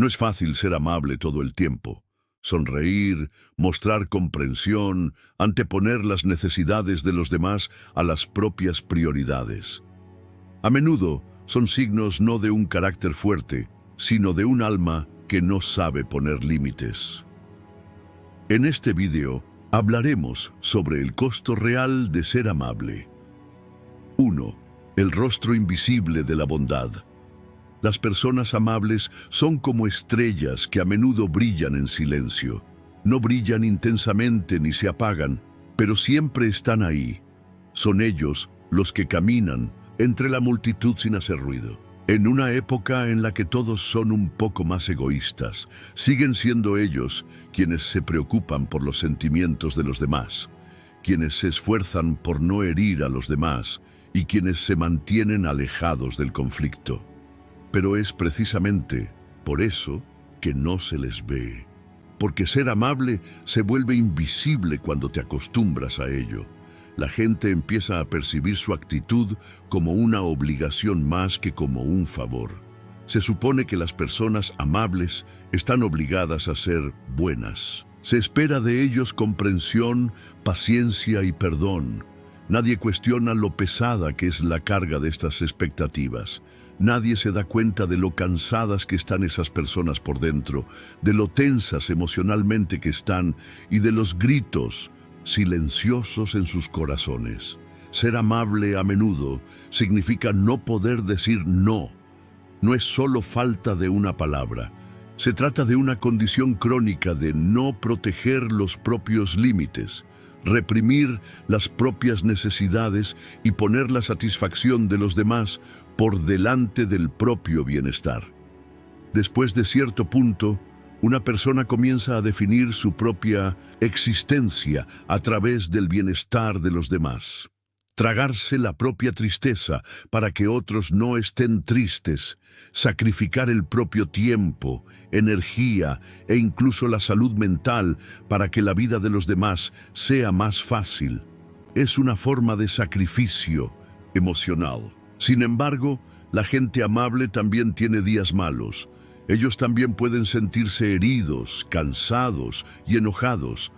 No es fácil ser amable todo el tiempo. Sonreír, mostrar comprensión, anteponer las necesidades de los demás a las propias prioridades. A menudo son signos no de un carácter fuerte, sino de un alma que no sabe poner límites. En este video hablaremos sobre el costo real de ser amable. 1. El rostro invisible de la bondad. Las personas amables son como estrellas que a menudo brillan en silencio. No brillan intensamente ni se apagan, pero siempre están ahí. Son ellos los que caminan entre la multitud sin hacer ruido. En una época en la que todos son un poco más egoístas, siguen siendo ellos quienes se preocupan por los sentimientos de los demás, quienes se esfuerzan por no herir a los demás y quienes se mantienen alejados del conflicto. Pero es precisamente por eso que no se les ve, porque ser amable se vuelve invisible cuando te acostumbras a ello. La gente empieza a percibir su actitud como una obligación más que como un favor. Se supone que las personas amables están obligadas a ser buenas. Se espera de ellos comprensión, paciencia y perdón. Nadie cuestiona lo pesada que es la carga de estas expectativas. Nadie se da cuenta de lo cansadas que están esas personas por dentro, de lo tensas emocionalmente que están y de los gritos silenciosos en sus corazones. Ser amable a menudo significa no poder decir no. No es solo falta de una palabra. Se trata de una condición crónica de no proteger los propios límites, reprimir las propias necesidades y poner la satisfacción de los demás por delante del propio bienestar. Después de cierto punto, una persona comienza a definir su propia existencia a través del bienestar de los demás. Tragarse la propia tristeza para que otros no estén tristes, sacrificar el propio tiempo, energía e incluso la salud mental para que la vida de los demás sea más fácil. Es una forma de sacrificio emocional. Sin embargo, la gente amable también tiene días malos. Ellos también pueden sentirse heridos, cansados y enojados,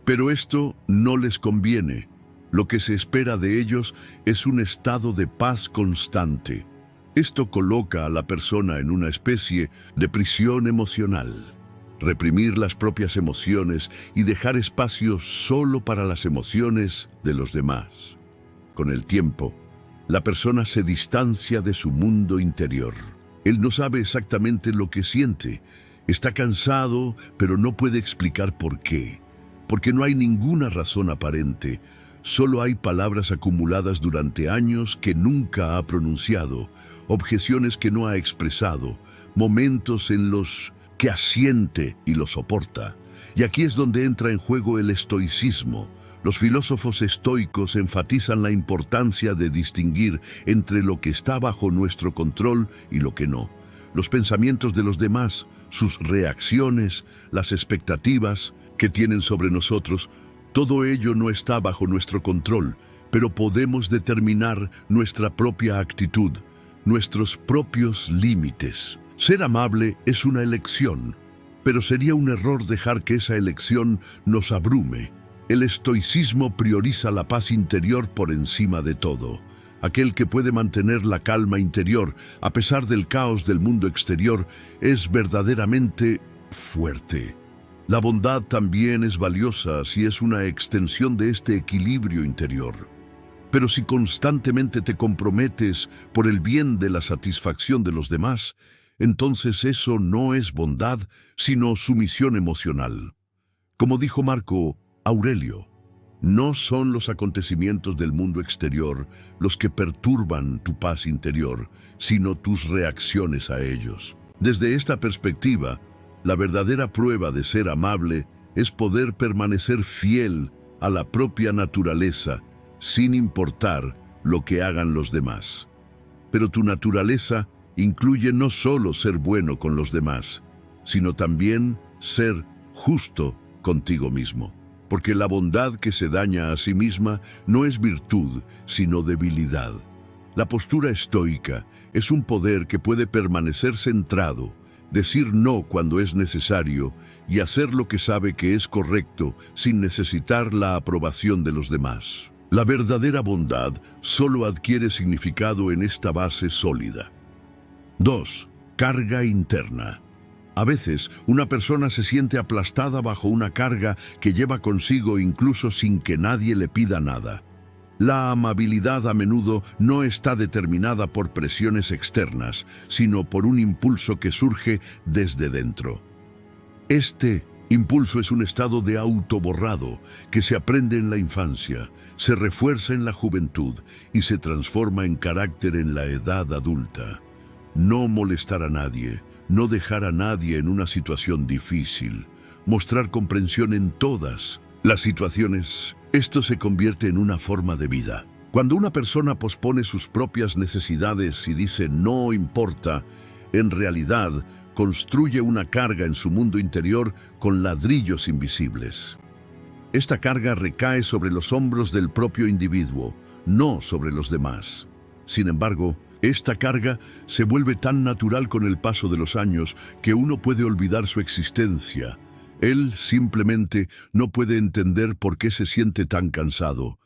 pero esto no les conviene. Lo que se espera de ellos es un estado de paz constante. Esto coloca a la persona en una especie de prisión emocional. Reprimir las propias emociones y dejar espacio solo para las emociones de los demás. Con el tiempo, la persona se distancia de su mundo interior. Él no sabe exactamente lo que siente. Está cansado, pero no puede explicar por qué. Porque no hay ninguna razón aparente. Solo hay palabras acumuladas durante años que nunca ha pronunciado, objeciones que no ha expresado, momentos en los que asiente y lo soporta. Y aquí es donde entra en juego el estoicismo. Los filósofos estoicos enfatizan la importancia de distinguir entre lo que está bajo nuestro control y lo que no. Los pensamientos de los demás, sus reacciones, las expectativas que tienen sobre nosotros, todo ello no está bajo nuestro control, pero podemos determinar nuestra propia actitud, nuestros propios límites. Ser amable es una elección, pero sería un error dejar que esa elección nos abrume. El estoicismo prioriza la paz interior por encima de todo. Aquel que puede mantener la calma interior a pesar del caos del mundo exterior es verdaderamente fuerte. La bondad también es valiosa si es una extensión de este equilibrio interior. Pero si constantemente te comprometes por el bien de la satisfacción de los demás, entonces eso no es bondad, sino sumisión emocional. Como dijo Marco Aurelio, no son los acontecimientos del mundo exterior los que perturban tu paz interior, sino tus reacciones a ellos. Desde esta perspectiva, la verdadera prueba de ser amable es poder permanecer fiel a la propia naturaleza, sin importar lo que hagan los demás. Pero tu naturaleza incluye no solo ser bueno con los demás, sino también ser justo contigo mismo. Porque la bondad que se daña a sí misma no es virtud, sino debilidad. La postura estoica es un poder que puede permanecer centrado, decir no cuando es necesario y hacer lo que sabe que es correcto sin necesitar la aprobación de los demás. La verdadera bondad solo adquiere significado en esta base sólida. 2. Carga interna. A veces, una persona se siente aplastada bajo una carga que lleva consigo incluso sin que nadie le pida nada. La amabilidad a menudo no está determinada por presiones externas, sino por un impulso que surge desde dentro. Este impulso es un estado de autoborrado que se aprende en la infancia, se refuerza en la juventud y se transforma en carácter en la edad adulta. No molestar a nadie, no dejar a nadie en una situación difícil, mostrar comprensión en todas las situaciones. Esto se convierte en una forma de vida. Cuando una persona pospone sus propias necesidades y dice no importa, en realidad construye una carga en su mundo interior con ladrillos invisibles. Esta carga recae sobre los hombros del propio individuo, no sobre los demás. Sin embargo, esta carga se vuelve tan natural con el paso de los años que uno puede olvidar su existencia. Él simplemente no puede entender por qué se siente tan cansado.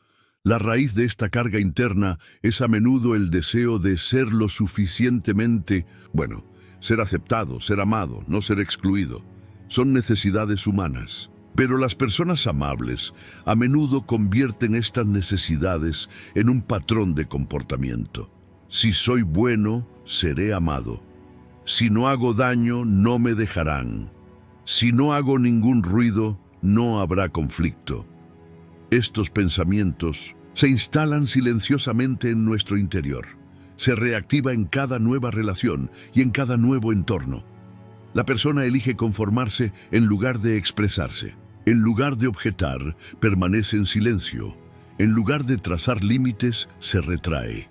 La raíz de esta carga interna es a menudo el deseo de ser lo suficientemente, ser aceptado, ser amado, no ser excluido. Son necesidades humanas. Pero las personas amables a menudo convierten estas necesidades en un patrón de comportamiento. Si soy bueno, seré amado. Si no hago daño, no me dejarán. Si no hago ningún ruido, no habrá conflicto. Estos pensamientos se instalan silenciosamente en nuestro interior. Se reactiva en cada nueva relación y en cada nuevo entorno. La persona elige conformarse en lugar de expresarse. En lugar de objetar, permanece en silencio. En lugar de trazar límites, se retrae.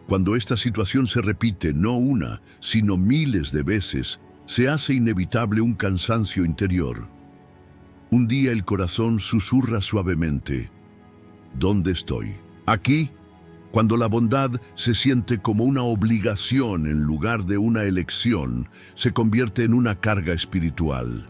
Cuando esta situación se repite no una, sino miles de veces, se hace inevitable un cansancio interior. Un día el corazón susurra suavemente: ¿dónde estoy? Aquí, cuando la bondad se siente como una obligación en lugar de una elección, se convierte en una carga espiritual.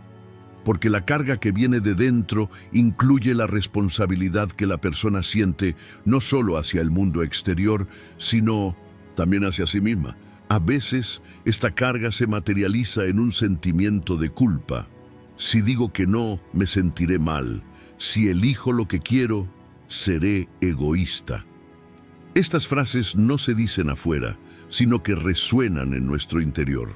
Porque la carga que viene de dentro incluye la responsabilidad que la persona siente no solo hacia el mundo exterior, sino también hacia sí misma. A veces, esta carga se materializa en un sentimiento de culpa. Si digo que no, me sentiré mal. Si elijo lo que quiero, seré egoísta. Estas frases no se dicen afuera, sino que resuenan en nuestro interior.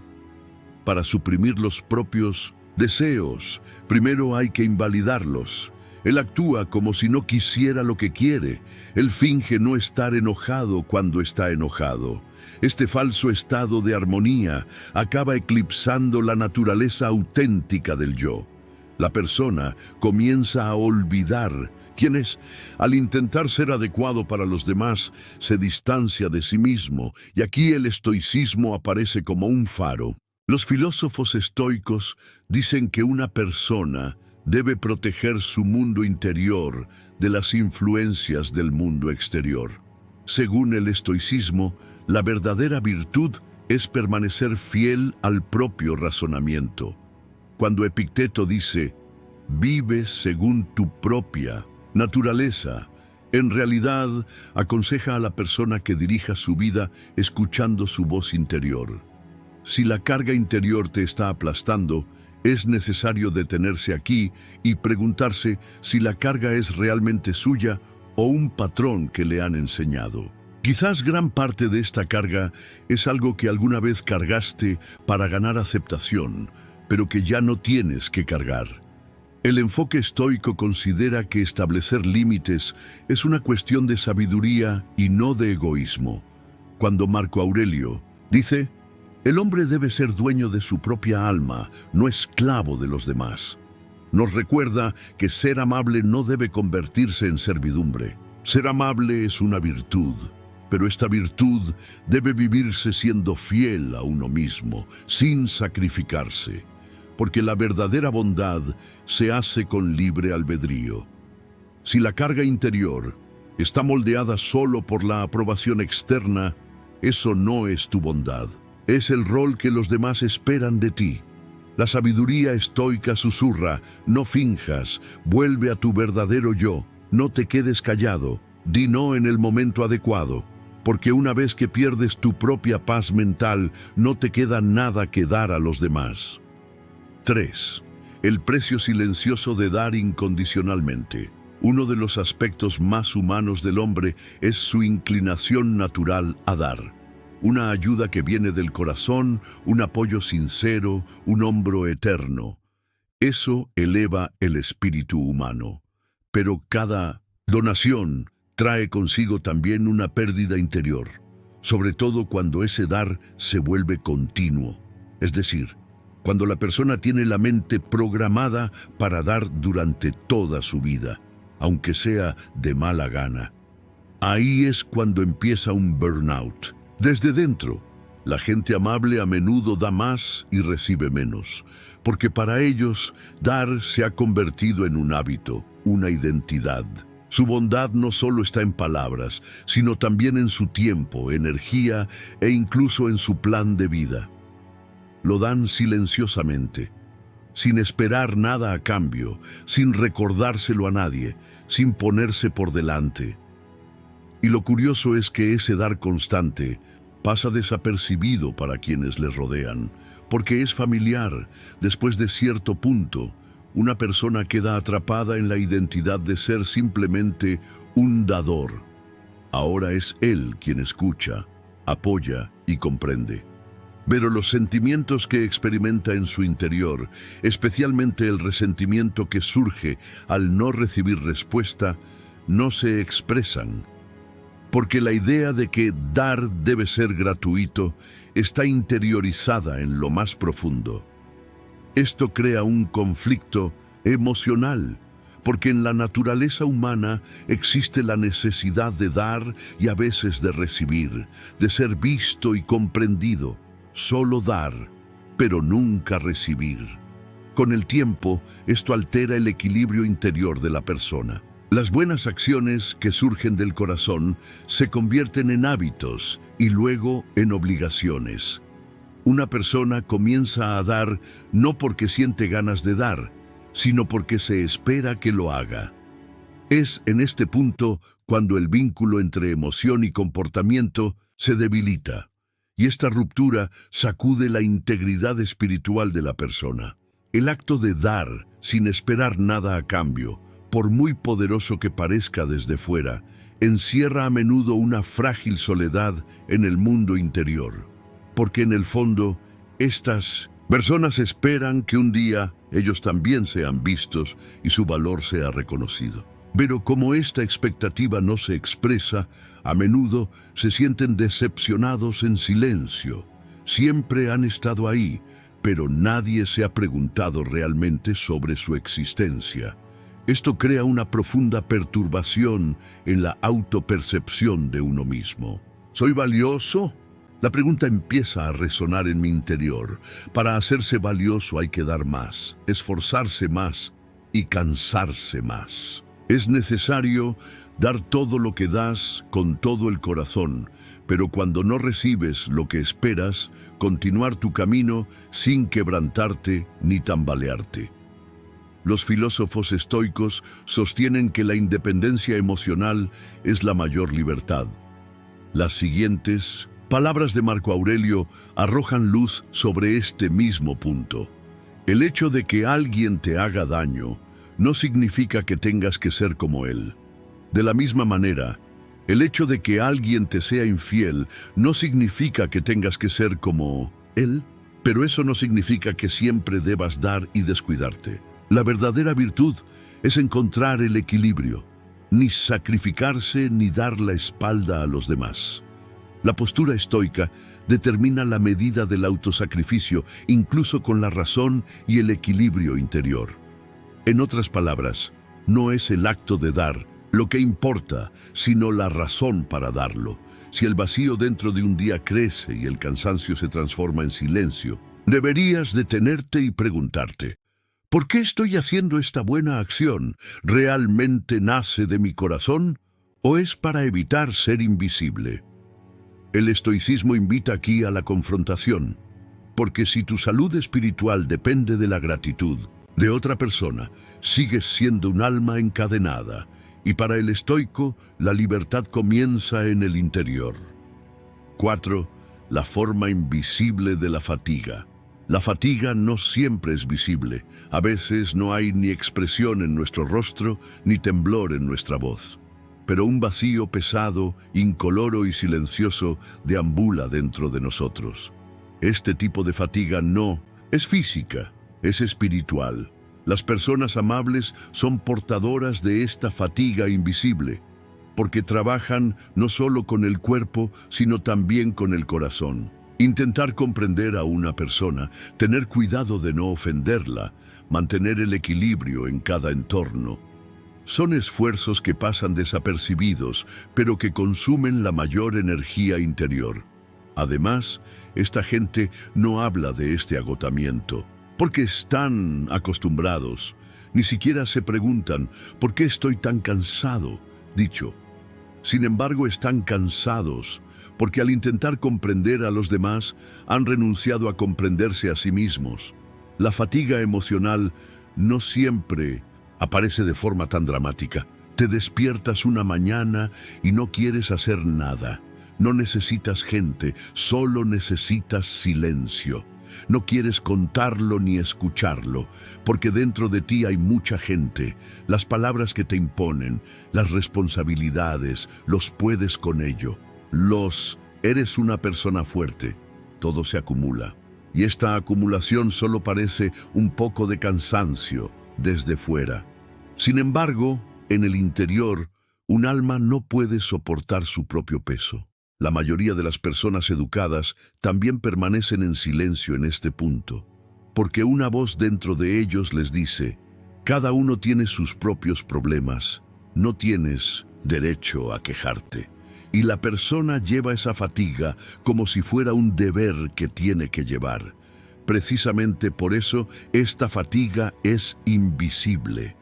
Para suprimir los propios deseos, primero hay que invalidarlos. Él actúa como si no quisiera lo que quiere. Él finge no estar enojado cuando está enojado. Este falso estado de armonía acaba eclipsando la naturaleza auténtica del yo. La persona comienza a olvidar quién es. Al intentar ser adecuado para los demás, se distancia de sí mismo, y aquí el estoicismo aparece como un faro. Los filósofos estoicos dicen que una persona debe proteger su mundo interior de las influencias del mundo exterior. Según el estoicismo, la verdadera virtud es permanecer fiel al propio razonamiento. Cuando Epicteto dice, vive según tu propia naturaleza, en realidad aconseja a la persona que dirija su vida escuchando su voz interior. Si la carga interior te está aplastando, es necesario detenerse aquí y preguntarse si la carga es realmente suya o un patrón que le han enseñado. Quizás gran parte de esta carga es algo que alguna vez cargaste para ganar aceptación, pero que ya no tienes que cargar. El enfoque estoico considera que establecer límites es una cuestión de sabiduría y no de egoísmo. Cuando Marco Aurelio dice: el hombre debe ser dueño de su propia alma, no esclavo de los demás. Nos recuerda que ser amable no debe convertirse en servidumbre. Ser amable es una virtud, pero esta virtud debe vivirse siendo fiel a uno mismo, sin sacrificarse, porque la verdadera bondad se hace con libre albedrío. Si la carga interior está moldeada solo por la aprobación externa, eso no es tu bondad. Es el rol que los demás esperan de ti. La sabiduría estoica susurra: no finjas, vuelve a tu verdadero yo, no te quedes callado, di no en el momento adecuado, porque una vez que pierdes tu propia paz mental, no te queda nada que dar a los demás. 3. El precio silencioso de dar incondicionalmente. Uno de los aspectos más humanos del hombre es su inclinación natural a dar. Una ayuda que viene del corazón, un apoyo sincero, un hombro eterno. Eso eleva el espíritu humano. Pero cada donación trae consigo también una pérdida interior, sobre todo cuando ese dar se vuelve continuo. Es decir, cuando la persona tiene la mente programada para dar durante toda su vida, aunque sea de mala gana. Ahí es cuando empieza un burnout. Desde dentro, la gente amable a menudo da más y recibe menos, porque para ellos dar se ha convertido en un hábito, una identidad. Su bondad no solo está en palabras, sino también en su tiempo, energía e incluso en su plan de vida. Lo dan silenciosamente, sin esperar nada a cambio, sin recordárselo a nadie, sin ponerse por delante. Y lo curioso es que ese dar constante pasa desapercibido para quienes le rodean, porque es familiar. Después de cierto punto, una persona queda atrapada en la identidad de ser simplemente un dador. Ahora es él quien escucha, apoya y comprende. Pero los sentimientos que experimenta en su interior, especialmente el resentimiento que surge al no recibir respuesta, no se expresan. Porque la idea de que dar debe ser gratuito está interiorizada en lo más profundo. Esto crea un conflicto emocional, porque en la naturaleza humana existe la necesidad de dar y a veces de recibir, de ser visto y comprendido. Solo dar, pero nunca recibir. Con el tiempo, esto altera el equilibrio interior de la persona. Las buenas acciones que surgen del corazón se convierten en hábitos y luego en obligaciones. Una persona comienza a dar no porque siente ganas de dar, sino porque se espera que lo haga. Es en este punto cuando el vínculo entre emoción y comportamiento se debilita, y esta ruptura sacude la integridad espiritual de la persona. El acto de dar sin esperar nada a cambio, por muy poderoso que parezca desde fuera, encierra a menudo una frágil soledad en el mundo interior. Porque en el fondo, estas personas esperan que un día ellos también sean vistos y su valor sea reconocido. Pero como esta expectativa no se expresa, a menudo se sienten decepcionados en silencio. Siempre han estado ahí, pero nadie se ha preguntado realmente sobre su existencia. Esto crea una profunda perturbación en la autopercepción de uno mismo. ¿Soy valioso? La pregunta empieza a resonar en mi interior. Para hacerse valioso hay que dar más, esforzarse más y cansarse más. Es necesario dar todo lo que das con todo el corazón, pero cuando no recibes lo que esperas, continuar tu camino sin quebrantarte ni tambalearte. Los filósofos estoicos sostienen que la independencia emocional es la mayor libertad. Las siguientes palabras de Marco Aurelio arrojan luz sobre este mismo punto. El hecho de que alguien te haga daño no significa que tengas que ser como él. De la misma manera, el hecho de que alguien te sea infiel no significa que tengas que ser como él, pero eso no significa que siempre debas dar y descuidarte. La verdadera virtud es encontrar el equilibrio, ni sacrificarse ni dar la espalda a los demás. La postura estoica determina la medida del autosacrificio, incluso con la razón y el equilibrio interior. En otras palabras, no es el acto de dar lo que importa, sino la razón para darlo. Si el vacío dentro de un día crece y el cansancio se transforma en silencio, deberías detenerte y preguntarte: ¿por qué estoy haciendo esta buena acción? ¿Realmente nace de mi corazón o es para evitar ser invisible? El estoicismo invita aquí a la confrontación, porque si tu salud espiritual depende de la gratitud de otra persona, sigues siendo un alma encadenada, y para el estoico, la libertad comienza en el interior. 4. La forma invisible de la fatiga. La fatiga no siempre es visible. A veces no hay ni expresión en nuestro rostro, ni temblor en nuestra voz. Pero un vacío pesado, incoloro y silencioso deambula dentro de nosotros. Este tipo de fatiga no es física, es espiritual. Las personas amables son portadoras de esta fatiga invisible, porque trabajan no solo con el cuerpo, sino también con el corazón. Intentar comprender a una persona, tener cuidado de no ofenderla, mantener el equilibrio en cada entorno. Son esfuerzos que pasan desapercibidos, pero que consumen la mayor energía interior. Además, esta gente no habla de este agotamiento, porque están acostumbrados. Ni siquiera se preguntan, ¿por qué estoy tan cansado? Dicho. Sin embargo, están cansados, porque al intentar comprender a los demás, han renunciado a comprenderse a sí mismos. La fatiga emocional no siempre aparece de forma tan dramática. Te despiertas una mañana y no quieres hacer nada. No necesitas gente, solo necesitas silencio. No quieres contarlo ni escucharlo, porque dentro de ti hay mucha gente. Las palabras que te imponen, las responsabilidades, los puedes con ello. Eres una persona fuerte. Todo se acumula. Y esta acumulación solo parece un poco de cansancio desde fuera. Sin embargo, en el interior, un alma no puede soportar su propio peso. La mayoría de las personas educadas también permanecen en silencio en este punto, porque una voz dentro de ellos les dice, cada uno tiene sus propios problemas, no tienes derecho a quejarte. Y la persona lleva esa fatiga como si fuera un deber que tiene que llevar. Precisamente por eso esta fatiga es invisible,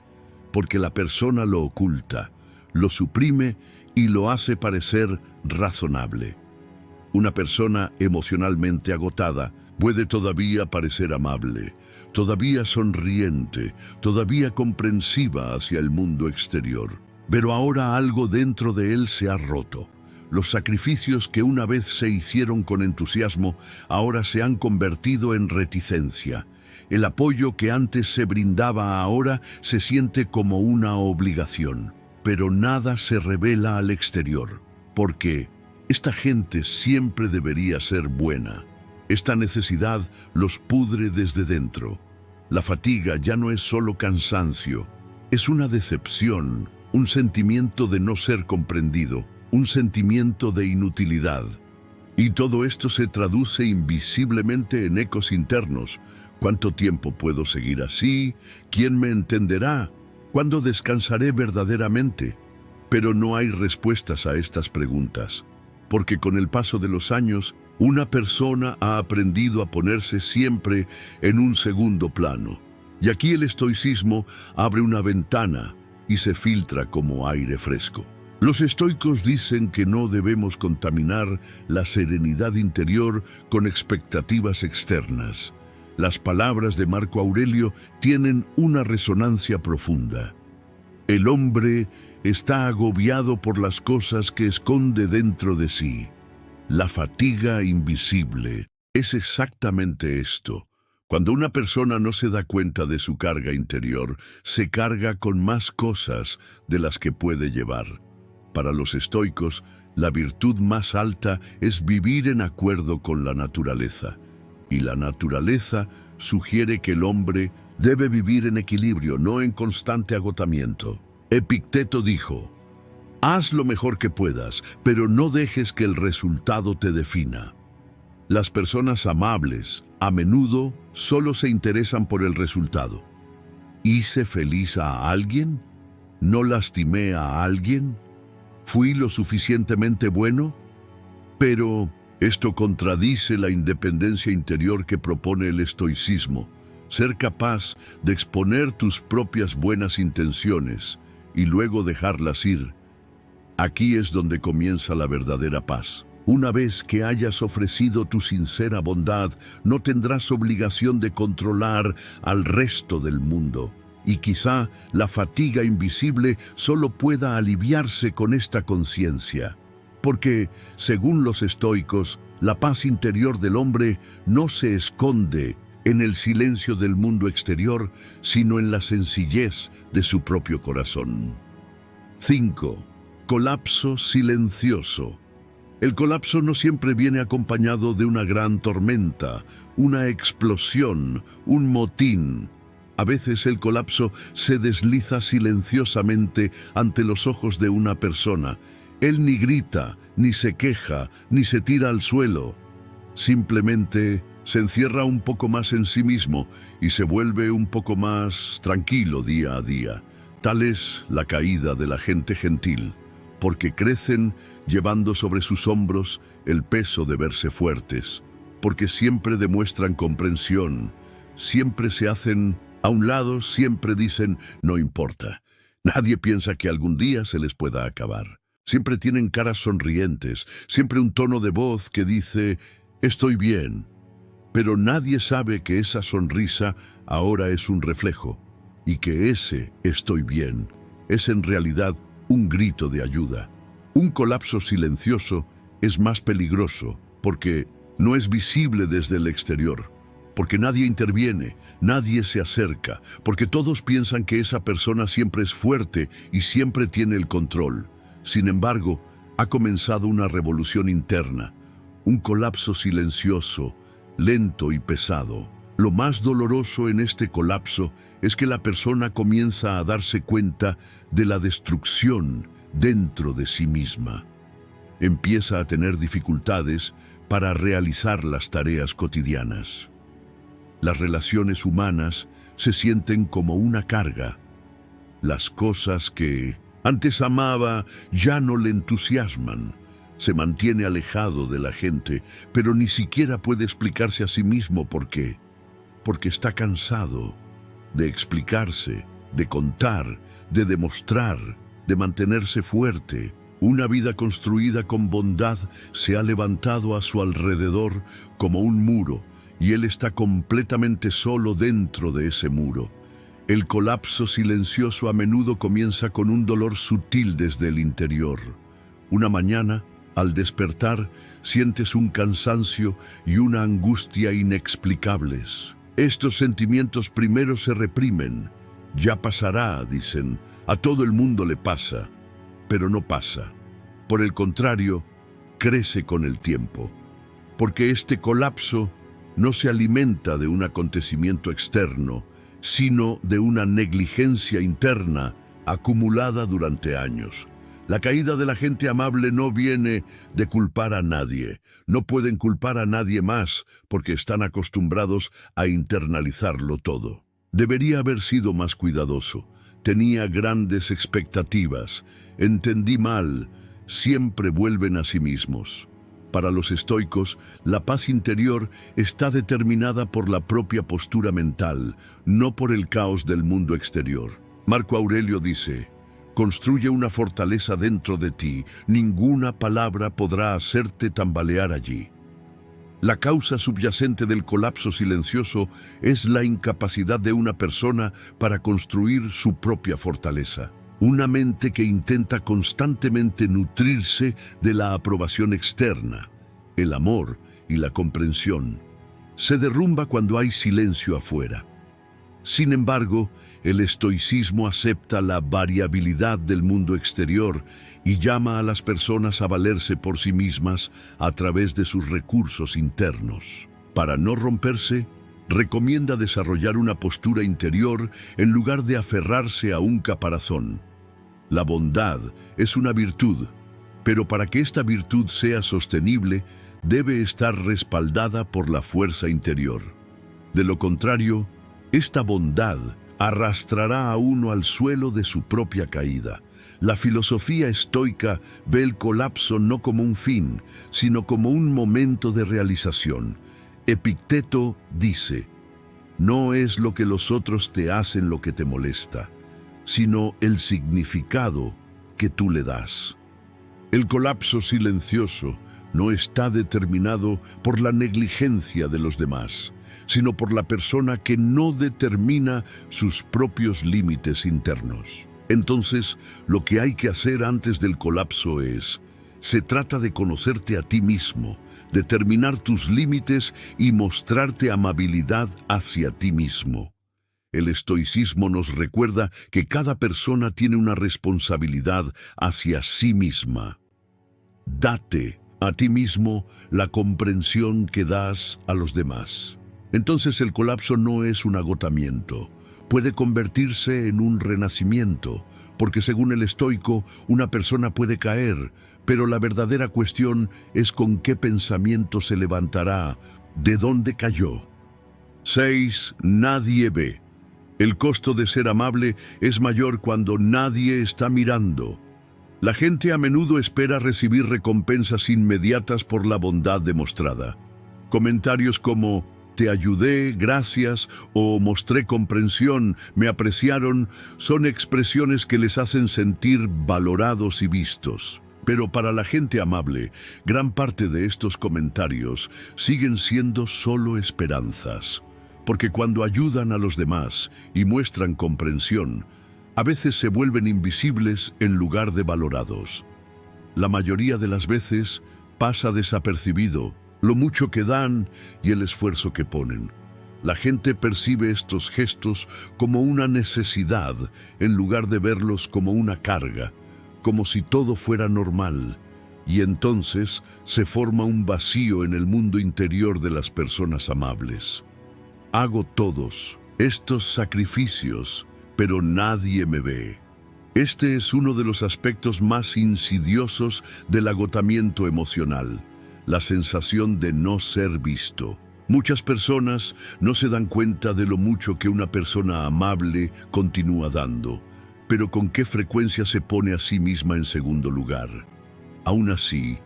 porque la persona lo oculta, lo suprime y lo hace parecer razonable. Una persona emocionalmente agotada puede todavía parecer amable, todavía sonriente, todavía comprensiva hacia el mundo exterior. Pero ahora algo dentro de él se ha roto. Los sacrificios que una vez se hicieron con entusiasmo ahora se han convertido en reticencia. El apoyo que antes se brindaba ahora se siente como una obligación. Pero nada se revela al exterior, porque esta gente siempre debería ser buena. Esta necesidad los pudre desde dentro. La fatiga ya no es solo cansancio, es una decepción, un sentimiento de no ser comprendido, un sentimiento de inutilidad. Y todo esto se traduce invisiblemente en ecos internos. ¿Cuánto tiempo puedo seguir así? ¿Quién me entenderá? ¿Cuándo descansaré verdaderamente? Pero no hay respuestas a estas preguntas, porque con el paso de los años, una persona ha aprendido a ponerse siempre en un segundo plano. Y aquí el estoicismo abre una ventana y se filtra como aire fresco. Los estoicos dicen que no debemos contaminar la serenidad interior con expectativas externas. Las palabras de Marco Aurelio tienen una resonancia profunda. El hombre está agobiado por las cosas que esconde dentro de sí. La fatiga invisible es exactamente esto. Cuando una persona no se da cuenta de su carga interior, se carga con más cosas de las que puede llevar. Para los estoicos, la virtud más alta es vivir en acuerdo con la naturaleza. Y la naturaleza sugiere que el hombre debe vivir en equilibrio, no en constante agotamiento. Epicteto dijo, haz lo mejor que puedas, pero no dejes que el resultado te defina. Las personas amables, a menudo, solo se interesan por el resultado. ¿Hice feliz a alguien? ¿No lastimé a alguien? ¿Fui lo suficientemente bueno? Pero esto contradice la independencia interior que propone el estoicismo, ser capaz de exponer tus propias buenas intenciones y luego dejarlas ir. Aquí es donde comienza la verdadera paz. Una vez que hayas ofrecido tu sincera bondad, no tendrás obligación de controlar al resto del mundo. Y quizá la fatiga invisible solo pueda aliviarse con esta conciencia. Porque, según los estoicos, la paz interior del hombre no se esconde en el silencio del mundo exterior, sino en la sencillez de su propio corazón. 5. Colapso silencioso. El colapso no siempre viene acompañado de una gran tormenta, una explosión, un motín. A veces el colapso se desliza silenciosamente ante los ojos de una persona. Él ni grita, ni se queja, ni se tira al suelo. Simplemente se encierra un poco más en sí mismo y se vuelve un poco más tranquilo día a día. Tal es la caída de la gente gentil, porque crecen llevando sobre sus hombros el peso de verse fuertes, porque siempre demuestran comprensión, siempre se hacen a un lado, siempre dicen no importa. Nadie piensa que algún día se les pueda acabar. Siempre tienen caras sonrientes, siempre un tono de voz que dice estoy bien. Pero nadie sabe que esa sonrisa ahora es un reflejo y que ese estoy bien es en realidad un grito de ayuda. Un colapso silencioso es más peligroso porque no es visible desde el exterior, porque nadie interviene, nadie se acerca, porque todos piensan que esa persona siempre es fuerte y siempre tiene el control. Sin embargo, ha comenzado una revolución interna, un colapso silencioso, lento y pesado. Lo más doloroso en este colapso es que la persona comienza a darse cuenta de la destrucción dentro de sí misma. Empieza a tener dificultades para realizar las tareas cotidianas. Las relaciones humanas se sienten como una carga. Las cosas que antes amaba ya no le entusiasman. Se mantiene alejado de la gente, pero ni siquiera puede explicarse a sí mismo por qué. Porque está cansado de explicarse, de contar, de demostrar, de mantenerse fuerte. Una vida construida con bondad se ha levantado a su alrededor como un muro, y él está completamente solo dentro de ese muro. El colapso silencioso a menudo comienza con un dolor sutil desde el interior. Una mañana, al despertar, sientes un cansancio y una angustia inexplicables. Estos sentimientos primero se reprimen. Ya pasará, dicen, a todo el mundo le pasa, pero no pasa. Por el contrario, crece con el tiempo, porque este colapso no se alimenta de un acontecimiento externo, sino de una negligencia interna acumulada durante años. La caída de la gente amable no viene de culpar a nadie. No pueden culpar a nadie más porque están acostumbrados a internalizarlo todo. Debería haber sido más cuidadoso. Tenía grandes expectativas. Entendí mal. Siempre vuelven a sí mismos. Para los estoicos, la paz interior está determinada por la propia postura mental, no por el caos del mundo exterior. Marco Aurelio dice: construye una fortaleza dentro de ti, ninguna palabra podrá hacerte tambalear allí. La causa subyacente del colapso silencioso es la incapacidad de una persona para construir su propia fortaleza. Una mente que intenta constantemente nutrirse de la aprobación externa, el amor y la comprensión, se derrumba cuando hay silencio afuera. Sin embargo, el estoicismo acepta la variabilidad del mundo exterior y llama a las personas a valerse por sí mismas a través de sus recursos internos. Para no romperse, recomienda desarrollar una postura interior en lugar de aferrarse a un caparazón. La bondad es una virtud, pero para que esta virtud sea sostenible, debe estar respaldada por la fuerza interior. De lo contrario, esta bondad arrastrará a uno al suelo de su propia caída. La filosofía estoica ve el colapso no como un fin, sino como un momento de realización. Epicteto dice: no es lo que los otros te hacen lo que te molesta, sino el significado que tú le das. El colapso silencioso no está determinado por la negligencia de los demás, sino por la persona que no determina sus propios límites internos. Entonces, lo que hay que hacer antes del colapso se trata de conocerte a ti mismo, determinar tus límites y mostrarte amabilidad hacia ti mismo. El estoicismo nos recuerda que cada persona tiene una responsabilidad hacia sí misma. Date a ti mismo la comprensión que das a los demás. Entonces el colapso no es un agotamiento, puede convertirse en un renacimiento, porque según el estoico, una persona puede caer, pero la verdadera cuestión es con qué pensamiento se levantará, de dónde cayó. 6. Nadie ve. El costo de ser amable es mayor cuando nadie está mirando. La gente a menudo espera recibir recompensas inmediatas por la bondad demostrada. Comentarios como "te ayudé, gracias" o "mostré comprensión, me apreciaron" son expresiones que les hacen sentir valorados y vistos. Pero para la gente amable, gran parte de estos comentarios siguen siendo solo esperanzas. Porque cuando ayudan a los demás y muestran comprensión, a veces se vuelven invisibles en lugar de valorados. La mayoría de las veces pasa desapercibido lo mucho que dan y el esfuerzo que ponen. La gente percibe estos gestos como una necesidad en lugar de verlos como una carga, como si todo fuera normal, y entonces se forma un vacío en el mundo interior de las personas amables. Hago todos estos sacrificios, pero nadie me ve. Este es uno de los aspectos más insidiosos del agotamiento emocional, la sensación de no ser visto. Muchas personas no se dan cuenta de lo mucho que una persona amable continúa dando, pero con qué frecuencia se pone a sí misma en segundo lugar. Aún así,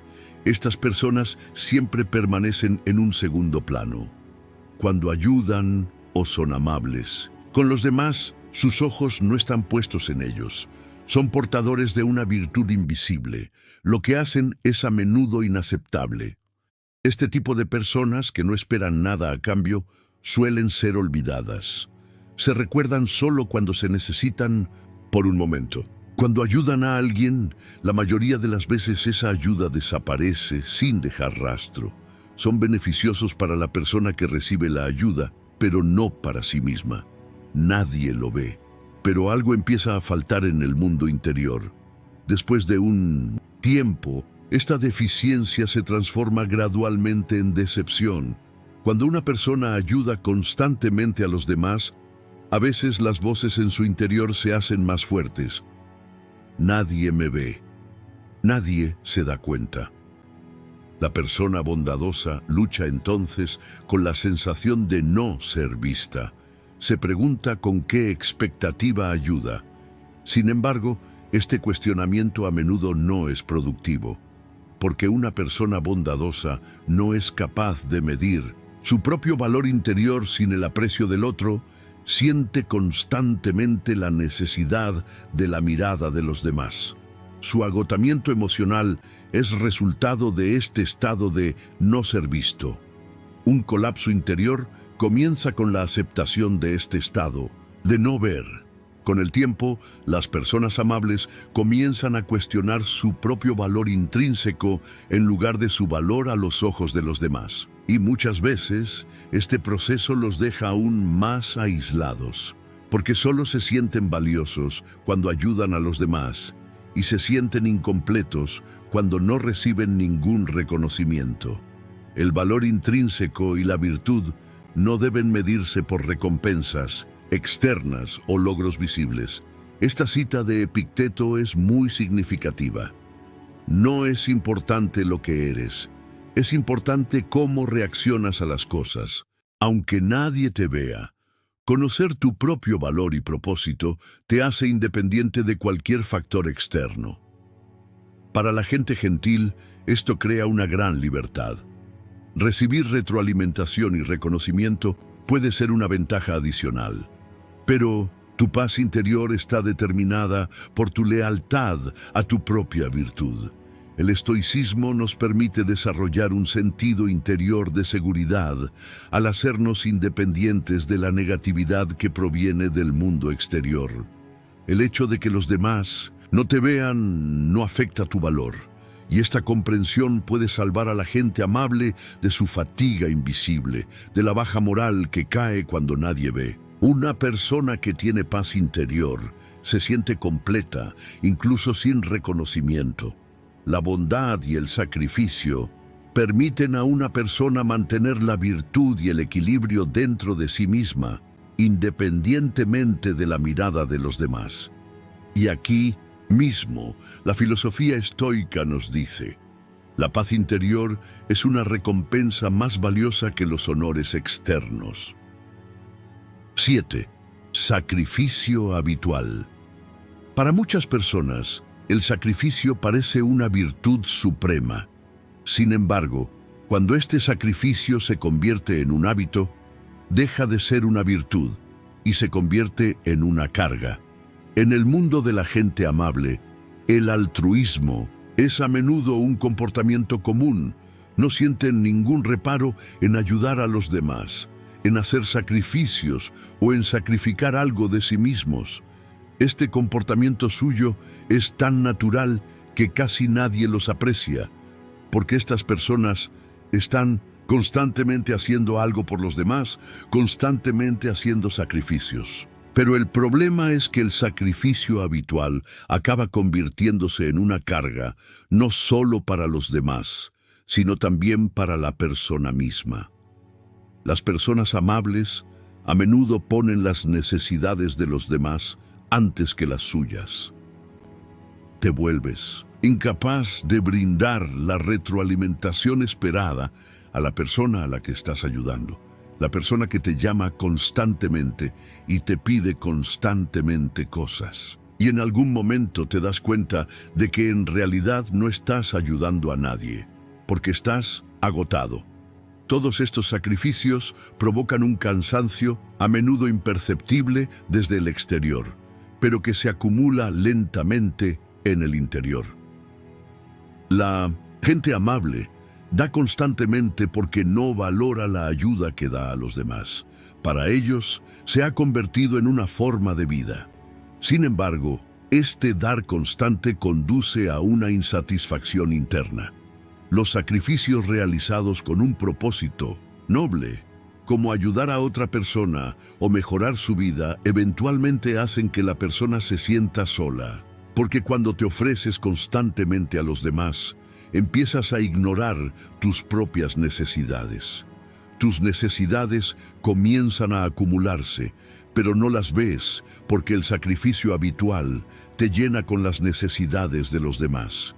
estas personas siempre permanecen en un segundo plano. Cuando ayudan o son amables con los demás, sus ojos no están puestos en ellos. Son portadores de una virtud invisible. Lo que hacen es a menudo inaceptable. Este tipo de personas que no esperan nada a cambio suelen ser olvidadas. Se recuerdan solo cuando se necesitan por un momento. Cuando ayudan a alguien, la mayoría de las veces esa ayuda desaparece sin dejar rastro. Son beneficiosos para la persona que recibe la ayuda, pero no para sí misma. Nadie lo ve, pero algo empieza a faltar en el mundo interior. Después de un tiempo, esta deficiencia se transforma gradualmente en decepción. Cuando una persona ayuda constantemente a los demás, a veces las voces en su interior se hacen más fuertes. Nadie me ve. Nadie se da cuenta. La persona bondadosa lucha entonces con la sensación de no ser vista. Se pregunta con qué expectativa ayuda. Sin embargo, este cuestionamiento a menudo no es productivo, porque una persona bondadosa no es capaz de medir su propio valor interior sin el aprecio del otro, siente constantemente la necesidad de la mirada de los demás. Su agotamiento emocional es resultado de este estado de no ser visto. Un colapso interior comienza con la aceptación de este estado, de no ver. Con el tiempo, las personas amables comienzan a cuestionar su propio valor intrínseco en lugar de su valor a los ojos de los demás. Y muchas veces, este proceso los deja aún más aislados, porque solo se sienten valiosos cuando ayudan a los demás y se sienten incompletos cuando no reciben ningún reconocimiento. El valor intrínseco y la virtud no deben medirse por recompensas externas o logros visibles. Esta cita de Epicteto es muy significativa. No es importante lo que eres, es importante cómo reaccionas a las cosas. Aunque nadie te vea, conocer tu propio valor y propósito te hace independiente de cualquier factor externo. Para la gente gentil, esto crea una gran libertad. Recibir retroalimentación y reconocimiento puede ser una ventaja adicional, pero tu paz interior está determinada por tu lealtad a tu propia virtud. El estoicismo nos permite desarrollar un sentido interior de seguridad al hacernos independientes de la negatividad que proviene del mundo exterior. El hecho de que los demás no te vean no afecta tu valor, y esta comprensión puede salvar a la gente amable de su fatiga invisible, de la baja moral que cae cuando nadie ve. Una persona que tiene paz interior se siente completa, incluso sin reconocimiento. La bondad y el sacrificio permiten a una persona mantener la virtud y el equilibrio dentro de sí misma, independientemente de la mirada de los demás. Y aquí mismo, la filosofía estoica nos dice: la paz interior es una recompensa más valiosa que los honores externos. 7. Sacrificio habitual. Para muchas personas, el sacrificio parece una virtud suprema. Sin embargo, cuando este sacrificio se convierte en un hábito, deja de ser una virtud y se convierte en una carga. En el mundo de la gente amable, el altruismo es a menudo un comportamiento común. No sienten ningún reparo en ayudar a los demás, en hacer sacrificios o en sacrificar algo de sí mismos. Este comportamiento suyo es tan natural que casi nadie los aprecia, porque estas personas están constantemente haciendo algo por los demás, constantemente haciendo sacrificios. Pero el problema es que el sacrificio habitual acaba convirtiéndose en una carga, no solo para los demás, sino también para la persona misma. Las personas amables a menudo ponen las necesidades de los demás antes que las suyas. Te vuelves incapaz de brindar la retroalimentación esperada a la persona a la que estás ayudando, la persona que te llama constantemente y te pide constantemente cosas. Y en algún momento te das cuenta de que en realidad no estás ayudando a nadie, porque estás agotado. Todos estos sacrificios provocan un cansancio a menudo imperceptible desde el exterior, pero que se acumula lentamente en el interior. La gente amable da constantemente porque no valora la ayuda que da a los demás. Para ellos se ha convertido en una forma de vida. Sin embargo, este dar constante conduce a una insatisfacción interna. Los sacrificios realizados con un propósito noble, como ayudar a otra persona o mejorar su vida, eventualmente hacen que la persona se sienta sola. Porque cuando te ofreces constantemente a los demás, empiezas a ignorar tus propias necesidades. Tus necesidades comienzan a acumularse, pero no las ves porque el sacrificio habitual te llena con las necesidades de los demás.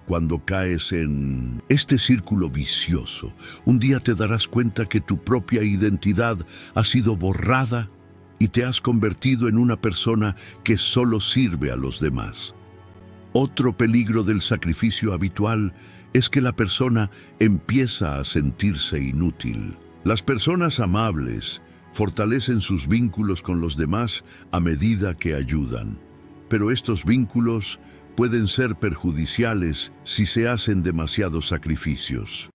Cuando caes en este círculo vicioso, un día te darás cuenta que tu propia identidad ha sido borrada y te has convertido en una persona que solo sirve a los demás. Otro peligro del sacrificio habitual es que la persona empieza a sentirse inútil. Las personas amables fortalecen sus vínculos con los demás a medida que ayudan, pero estos vínculos pueden ser perjudiciales si se hacen demasiados sacrificios.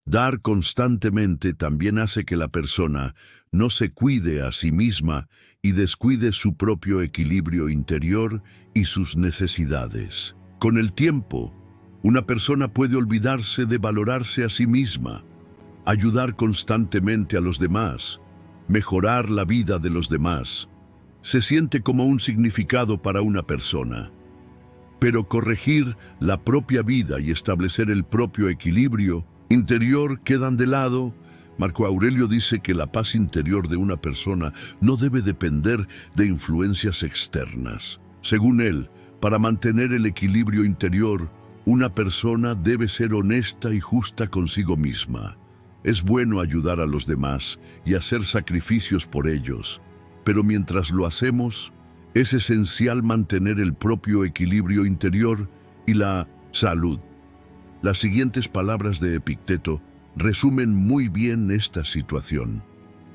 Dar constantemente también hace que la persona no se cuide a sí misma y descuide su propio equilibrio interior y sus necesidades. Con el tiempo, una persona puede olvidarse de valorarse a sí misma, ayudar constantemente a los demás, mejorar la vida de los demás. Se siente como un significado para una persona. Pero corregir la propia vida y establecer el propio equilibrio interior quedan de lado. Marco Aurelio dice que la paz interior de una persona no debe depender de influencias externas. Según él, para mantener el equilibrio interior, una persona debe ser honesta y justa consigo misma. Es bueno ayudar a los demás y hacer sacrificios por ellos, pero mientras lo hacemos, es esencial mantener el propio equilibrio interior y la salud. Las siguientes palabras de Epicteto resumen muy bien esta situación.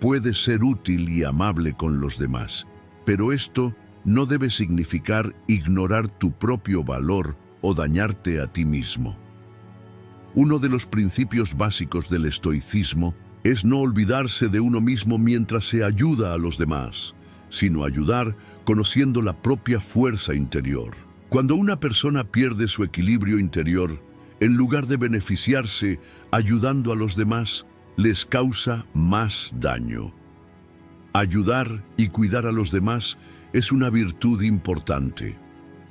Puedes ser útil y amable con los demás, pero esto no debe significar ignorar tu propio valor o dañarte a ti mismo. Uno de los principios básicos del estoicismo es no olvidarse de uno mismo mientras se ayuda a los demás, sino ayudar conociendo la propia fuerza interior. Cuando una persona pierde su equilibrio interior, en lugar de beneficiarse ayudando a los demás, les causa más daño. Ayudar y cuidar a los demás es una virtud importante,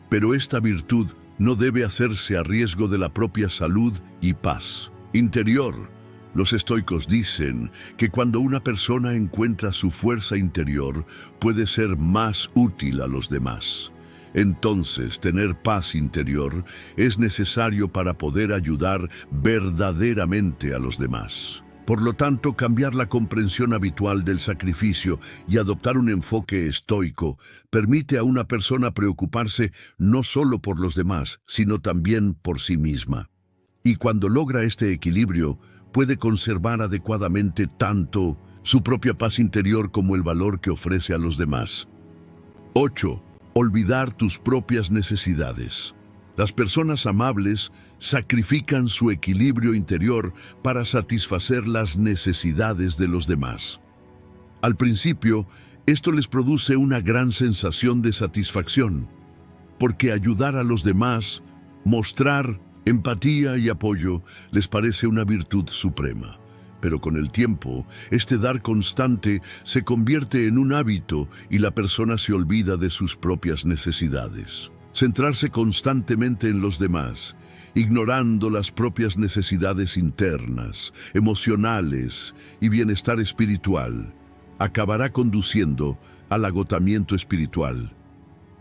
pero esta virtud no debe hacerse a riesgo de la propia salud y paz interior. Los estoicos dicen que cuando una persona encuentra su fuerza interior, puede ser más útil a los demás. Entonces, tener paz interior es necesario para poder ayudar verdaderamente a los demás. Por lo tanto, cambiar la comprensión habitual del sacrificio y adoptar un enfoque estoico permite a una persona preocuparse no solo por los demás, sino también por sí misma. Y cuando logra este equilibrio, puede conservar adecuadamente tanto su propia paz interior como el valor que ofrece a los demás. 8. Olvidar tus propias necesidades. Las personas amables sacrifican su equilibrio interior para satisfacer las necesidades de los demás. Al principio, esto les produce una gran sensación de satisfacción, porque ayudar a los demás, mostrar empatía y apoyo, les parece una virtud suprema. Pero con el tiempo, este dar constante se convierte en un hábito y la persona se olvida de sus propias necesidades. Centrarse constantemente en los demás, ignorando las propias necesidades internas, emocionales y bienestar espiritual, acabará conduciendo al agotamiento espiritual.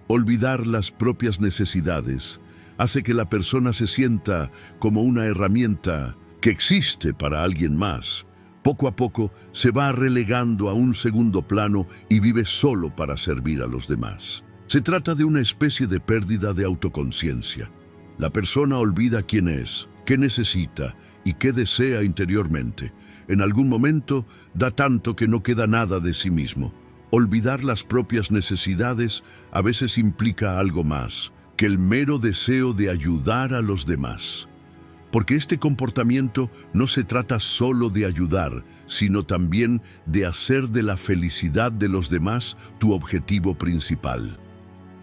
Olvidar las propias necesidades hace que la persona se sienta como una herramienta que existe para alguien más. Poco a poco se va relegando a un segundo plano y vive solo para servir a los demás. Se trata de una especie de pérdida de autoconciencia. La persona olvida quién es, qué necesita y qué desea interiormente. En algún momento da tanto que no queda nada de sí mismo. Olvidar las propias necesidades a veces implica algo más que el mero deseo de ayudar a los demás. Porque este comportamiento no se trata solo de ayudar, sino también de hacer de la felicidad de los demás tu objetivo principal.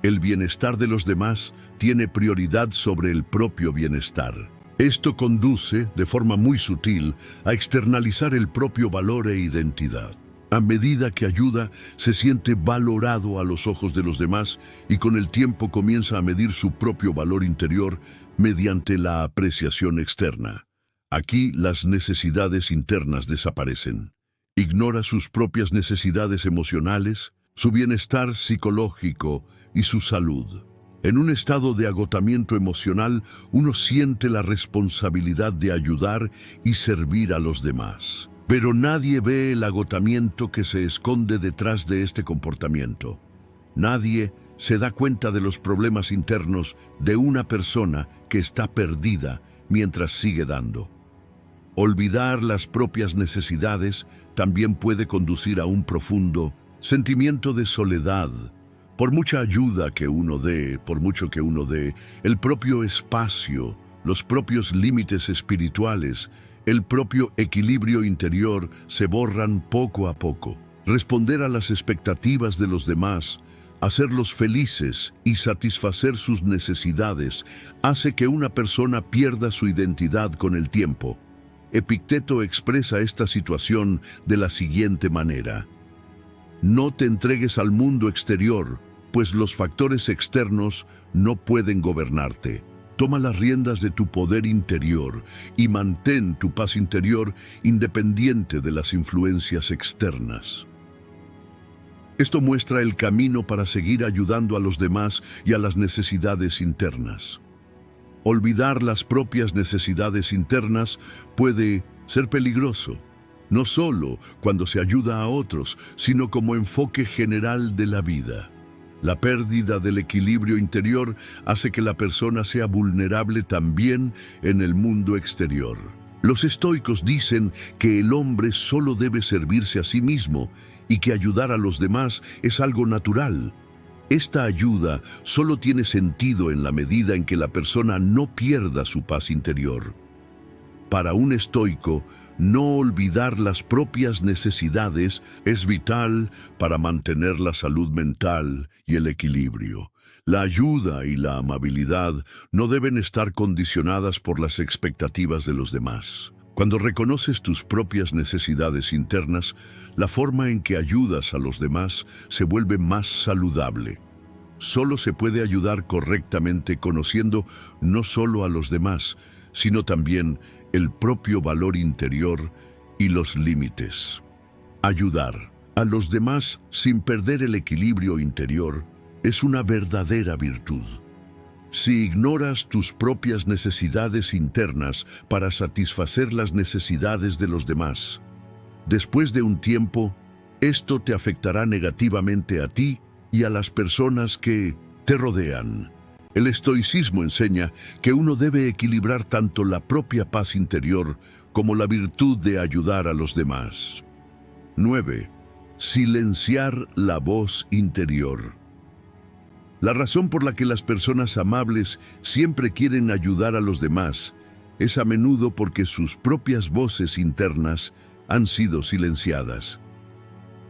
El bienestar de los demás tiene prioridad sobre el propio bienestar. Esto conduce, de forma muy sutil, a externalizar el propio valor e identidad. A medida que ayuda, se siente valorado a los ojos de los demás y con el tiempo comienza a medir su propio valor interior mediante la apreciación externa. Aquí las necesidades internas desaparecen. Ignora sus propias necesidades emocionales, su bienestar psicológico y su salud. En un estado de agotamiento emocional, uno siente la responsabilidad de ayudar y servir a los demás. Pero nadie ve el agotamiento que se esconde detrás de este comportamiento. Nadie se da cuenta de los problemas internos de una persona que está perdida mientras sigue dando. Olvidar las propias necesidades también puede conducir a un profundo sentimiento de soledad. Por mucha ayuda que uno dé, por mucho que uno dé, el propio espacio, los propios límites espirituales, el propio equilibrio interior se borran poco a poco. Responder a las expectativas de los demás, hacerlos felices y satisfacer sus necesidades hace que una persona pierda su identidad con el tiempo. Epicteto expresa esta situación de la siguiente manera: no te entregues al mundo exterior, pues los factores externos no pueden gobernarte. Toma las riendas de tu poder interior y mantén tu paz interior independiente de las influencias externas. Esto muestra el camino para seguir ayudando a los demás y a las necesidades internas. Olvidar las propias necesidades internas puede ser peligroso, no solo cuando se ayuda a otros, sino como enfoque general de la vida. La pérdida del equilibrio interior hace que la persona sea vulnerable también en el mundo exterior. Los estoicos dicen que el hombre solo debe servirse a sí mismo y que ayudar a los demás es algo natural. Esta ayuda solo tiene sentido en la medida en que la persona no pierda su paz interior. Para un estoico, no olvidar las propias necesidades es vital para mantener la salud mental y el equilibrio. La ayuda y la amabilidad no deben estar condicionadas por las expectativas de los demás. Cuando reconoces tus propias necesidades internas, la forma en que ayudas a los demás se vuelve más saludable. Solo se puede ayudar correctamente conociendo no solo a los demás, sino también el propio valor interior y los límites. Ayudar a los demás sin perder el equilibrio interior es una verdadera virtud. Si ignoras tus propias necesidades internas para satisfacer las necesidades de los demás, después de un tiempo, esto te afectará negativamente a ti y a las personas que te rodean. El estoicismo enseña que uno debe equilibrar tanto la propia paz interior como la virtud de ayudar a los demás. 9. Silenciar la voz interior. La razón por la que las personas amables siempre quieren ayudar a los demás es a menudo porque sus propias voces internas han sido silenciadas.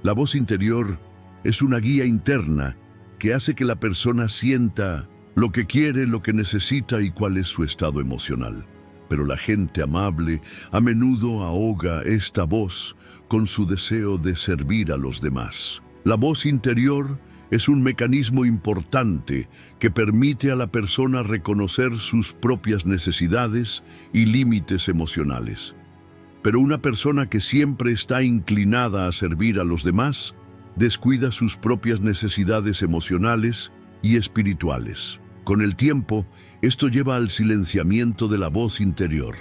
La voz interior es una guía interna que hace que la persona sienta lo que quiere, lo que necesita y cuál es su estado emocional. Pero la gente amable a menudo ahoga esta voz con su deseo de servir a los demás. La voz interior es un mecanismo importante que permite a la persona reconocer sus propias necesidades y límites emocionales. Pero una persona que siempre está inclinada a servir a los demás descuida sus propias necesidades emocionales y espirituales. Con el tiempo, esto lleva al silenciamiento de la voz interior.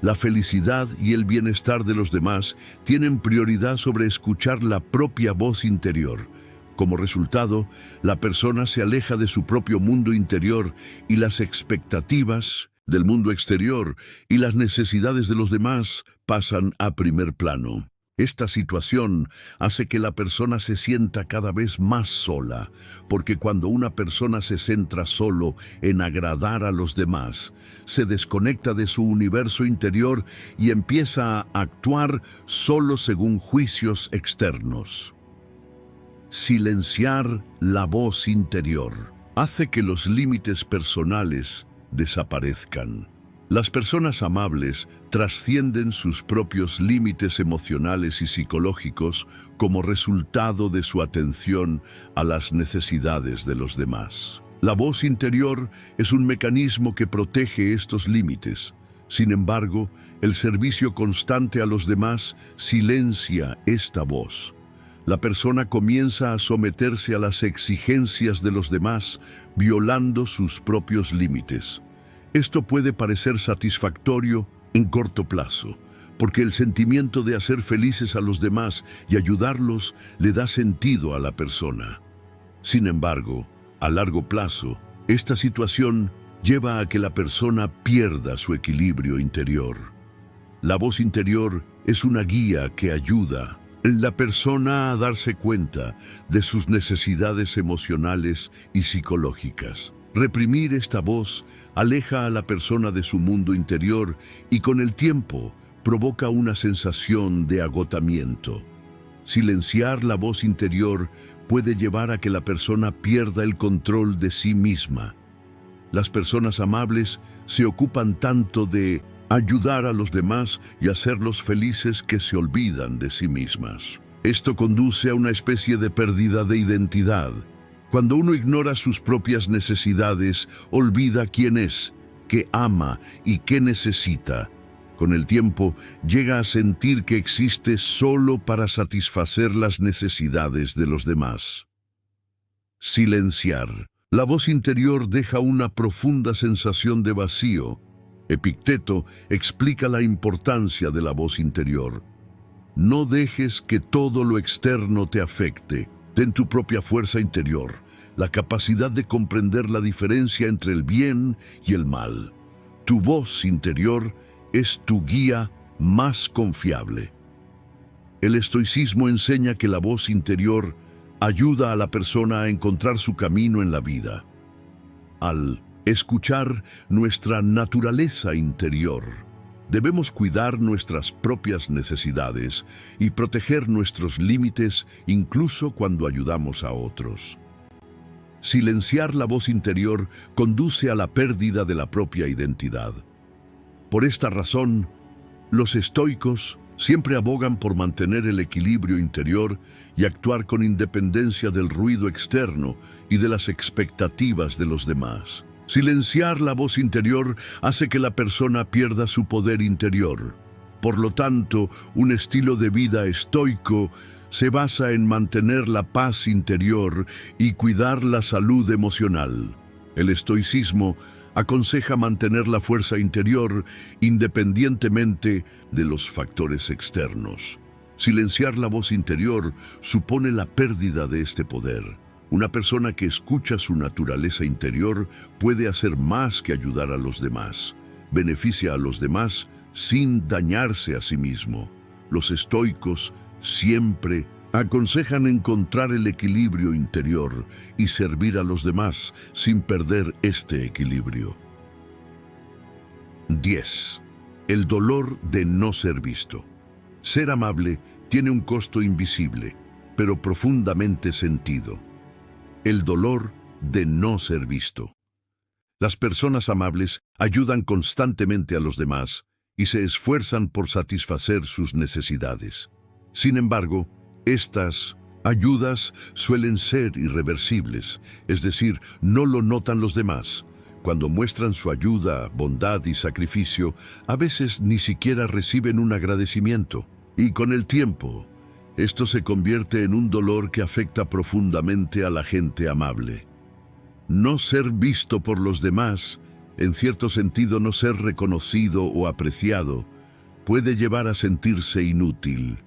La felicidad y el bienestar de los demás tienen prioridad sobre escuchar la propia voz interior. Como resultado, la persona se aleja de su propio mundo interior y las expectativas del mundo exterior y las necesidades de los demás pasan a primer plano. Esta situación hace que la persona se sienta cada vez más sola, porque cuando una persona se centra solo en agradar a los demás, se desconecta de su universo interior y empieza a actuar solo según juicios externos. Silenciar la voz interior hace que los límites personales desaparezcan. Las personas amables trascienden sus propios límites emocionales y psicológicos como resultado de su atención a las necesidades de los demás. La voz interior es un mecanismo que protege estos límites. Sin embargo, el servicio constante a los demás silencia esta voz. La persona comienza a someterse a las exigencias de los demás, violando sus propios límites. Esto puede parecer satisfactorio en corto plazo, porque el sentimiento de hacer felices a los demás y ayudarlos le da sentido a la persona. Sin embargo, a largo plazo, esta situación lleva a que la persona pierda su equilibrio interior. La voz interior es una guía que ayuda a la persona a darse cuenta de sus necesidades emocionales y psicológicas. Reprimir esta voz aleja a la persona de su mundo interior y con el tiempo provoca una sensación de agotamiento. Silenciar la voz interior puede llevar a que la persona pierda el control de sí misma. Las personas amables se ocupan tanto de ayudar a los demás y hacerlos felices que se olvidan de sí mismas. Esto conduce a una especie de pérdida de identidad. Cuando uno ignora sus propias necesidades, olvida quién es, qué ama y qué necesita. Con el tiempo, llega a sentir que existe solo para satisfacer las necesidades de los demás. Silenciar. La voz interior deja una profunda sensación de vacío. Epicteto explica la importancia de la voz interior. No dejes que todo lo externo te afecte. Ten tu propia fuerza interior, la capacidad de comprender la diferencia entre el bien y el mal. Tu voz interior es tu guía más confiable. El estoicismo enseña que la voz interior ayuda a la persona a encontrar su camino en la vida. Al escuchar nuestra naturaleza interior, debemos cuidar nuestras propias necesidades y proteger nuestros límites incluso cuando ayudamos a otros. Silenciar la voz interior conduce a la pérdida de la propia identidad. Por esta razón, los estoicos siempre abogan por mantener el equilibrio interior y actuar con independencia del ruido externo y de las expectativas de los demás. Silenciar la voz interior hace que la persona pierda su poder interior. Por lo tanto, un estilo de vida estoico se basa en mantener la paz interior y cuidar la salud emocional. El estoicismo aconseja mantener la fuerza interior independientemente de los factores externos. Silenciar la voz interior supone la pérdida de este poder. Una persona que escucha su naturaleza interior puede hacer más que ayudar a los demás. Beneficia a los demás sin dañarse a sí mismo. Los estoicos siempre aconsejan encontrar el equilibrio interior y servir a los demás sin perder este equilibrio. 10. El dolor de no ser visto. Ser amable tiene un costo invisible, pero profundamente sentido. El dolor de no ser visto. Las personas amables ayudan constantemente a los demás y se esfuerzan por satisfacer sus necesidades. Sin embargo, estas ayudas suelen ser irreversibles, es decir, no lo notan los demás. Cuando muestran su ayuda, bondad y sacrificio, a veces ni siquiera reciben un agradecimiento. Y con el tiempo, esto se convierte en un dolor que afecta profundamente a la gente amable. No ser visto por los demás, en cierto sentido no ser reconocido o apreciado, puede llevar a sentirse inútil.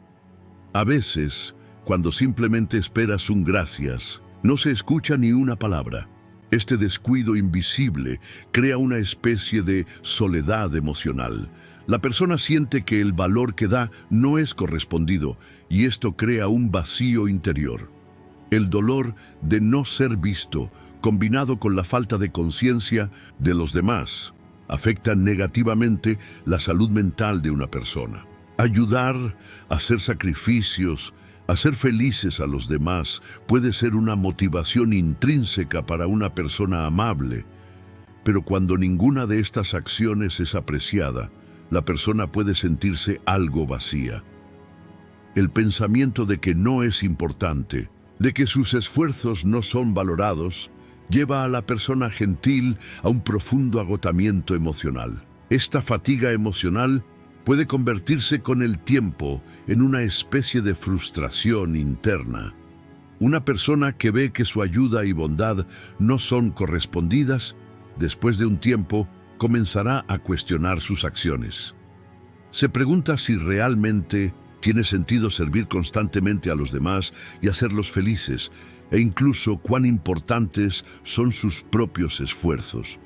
A veces, cuando simplemente esperas un gracias, no se escucha ni una palabra. Este descuido invisible crea una especie de soledad emocional. La persona siente que el valor que da no es correspondido y esto crea un vacío interior. El dolor de no ser visto, combinado con la falta de conciencia de los demás, afecta negativamente la salud mental de una persona. Ayudar, hacer sacrificios, hacer felices a los demás puede ser una motivación intrínseca para una persona amable, pero cuando ninguna de estas acciones es apreciada, la persona puede sentirse algo vacía. El pensamiento de que no es importante, de que sus esfuerzos no son valorados, lleva a la persona gentil a un profundo agotamiento emocional. Esta fatiga emocional puede convertirse con el tiempo en una especie de frustración interna. Una persona que ve que su ayuda y bondad no son correspondidas, después de un tiempo, comenzará a cuestionar sus acciones. Se pregunta si realmente tiene sentido servir constantemente a los demás y hacerlos felices, e incluso cuán importantes son sus propios esfuerzos.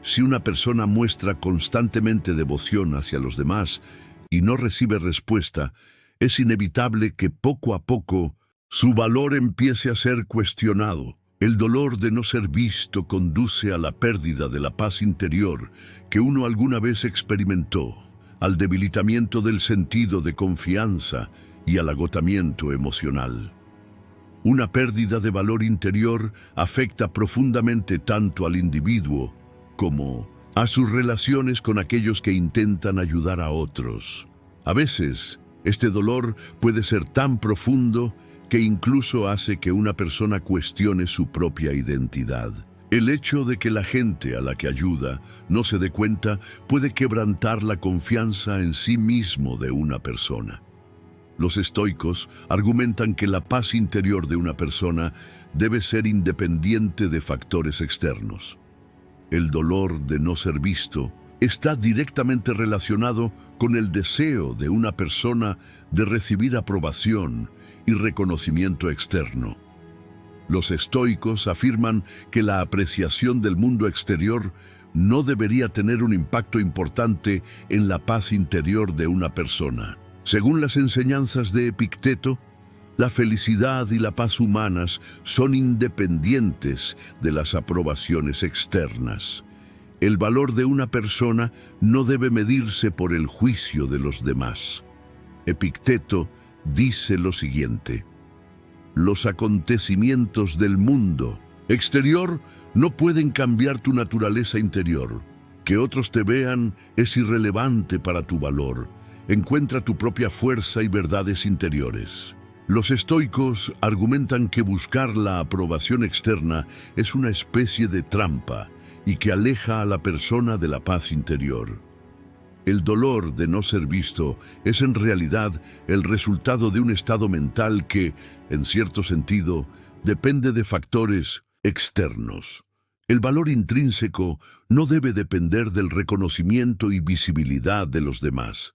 Si una persona muestra constantemente devoción hacia los demás y no recibe respuesta, es inevitable que poco a poco su valor empiece a ser cuestionado. El dolor de no ser visto conduce a la pérdida de la paz interior que uno alguna vez experimentó, al debilitamiento del sentido de confianza y al agotamiento emocional. Una pérdida de valor interior afecta profundamente tanto al individuo como a sus relaciones con aquellos que intentan ayudar a otros. A veces, este dolor puede ser tan profundo que incluso hace que una persona cuestione su propia identidad. El hecho de que la gente a la que ayuda no se dé cuenta puede quebrantar la confianza en sí mismo de una persona. Los estoicos argumentan que la paz interior de una persona debe ser independiente de factores externos. El dolor de no ser visto está directamente relacionado con el deseo de una persona de recibir aprobación y reconocimiento externo. Los estoicos afirman que la apreciación del mundo exterior no debería tener un impacto importante en la paz interior de una persona. Según las enseñanzas de Epicteto, La felicidad y la paz humanas son independientes de las aprobaciones externas. El valor de una persona no debe medirse por el juicio de los demás. Epicteto dice lo siguiente: los acontecimientos del mundo exterior no pueden cambiar tu naturaleza interior. Que otros te vean es irrelevante para tu valor. Encuentra tu propia fuerza y verdades interiores. Los estoicos argumentan que buscar la aprobación externa es una especie de trampa y que aleja a la persona de la paz interior. El dolor de no ser visto es en realidad el resultado de un estado mental que, en cierto sentido, depende de factores externos. El valor intrínseco no debe depender del reconocimiento y visibilidad de los demás.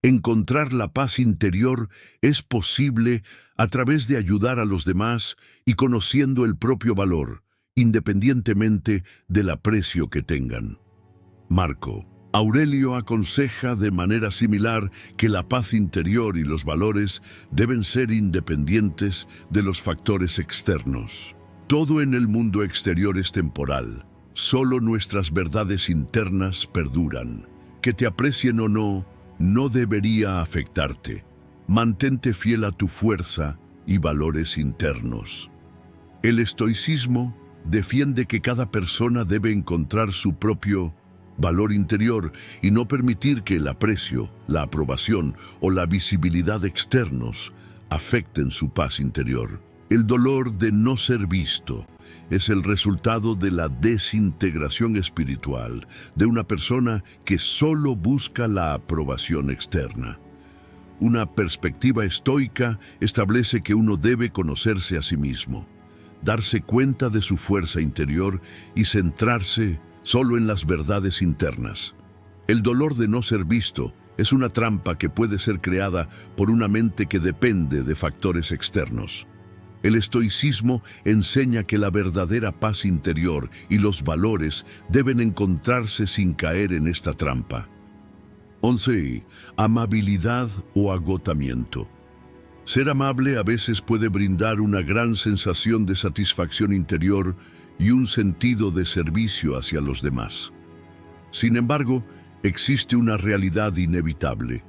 Encontrar la paz interior es posible a través de ayudar a los demás y conociendo el propio valor, independientemente del aprecio que tengan. Marco Aurelio aconseja de manera similar que la paz interior y los valores deben ser independientes de los factores externos. Todo en el mundo exterior es temporal. Solo nuestras verdades internas perduran. Que te aprecien o no, no debería afectarte. Mantente fiel a tu fuerza y valores internos. El estoicismo defiende que cada persona debe encontrar su propio valor interior y no permitir que el aprecio, la aprobación o la visibilidad externos afecten su paz interior. El dolor de no ser visto es el resultado de la desintegración espiritual de una persona que solo busca la aprobación externa. Una perspectiva estoica establece que uno debe conocerse a sí mismo, darse cuenta de su fuerza interior y centrarse solo en las verdades internas. El dolor de no ser visto es una trampa que puede ser creada por una mente que depende de factores externos. El estoicismo enseña que la verdadera paz interior y los valores deben encontrarse sin caer en esta trampa. 11. Amabilidad o agotamiento. Ser amable a veces puede brindar una gran sensación de satisfacción interior y un sentido de servicio hacia los demás. Sin embargo, existe una realidad inevitable.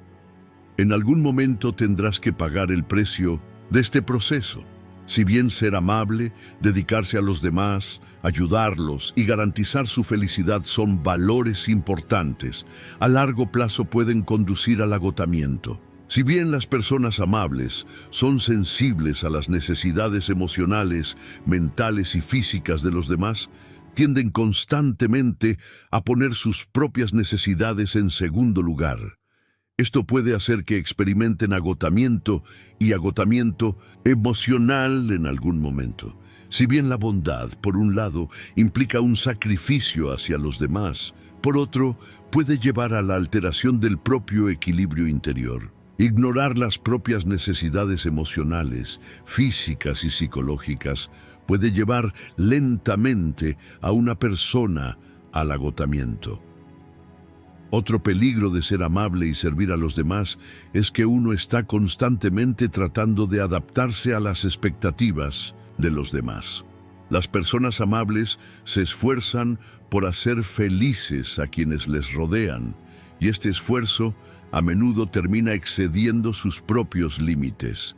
En algún momento tendrás que pagar el precio de este proceso. Si bien ser amable, dedicarse a los demás, ayudarlos y garantizar su felicidad son valores importantes, a largo plazo pueden conducir al agotamiento. Si bien las personas amables son sensibles a las necesidades emocionales, mentales y físicas de los demás, tienden constantemente a poner sus propias necesidades en segundo lugar. Esto puede hacer que experimenten agotamiento y agotamiento emocional en algún momento. Si bien la bondad, por un lado, implica un sacrificio hacia los demás, por otro, puede llevar a la alteración del propio equilibrio interior. Ignorar las propias necesidades emocionales, físicas y psicológicas puede llevar lentamente a una persona al agotamiento. Otro peligro de ser amable y servir a los demás es que uno está constantemente tratando de adaptarse a las expectativas de los demás. Las personas amables se esfuerzan por hacer felices a quienes les rodean, y este esfuerzo a menudo termina excediendo sus propios límites.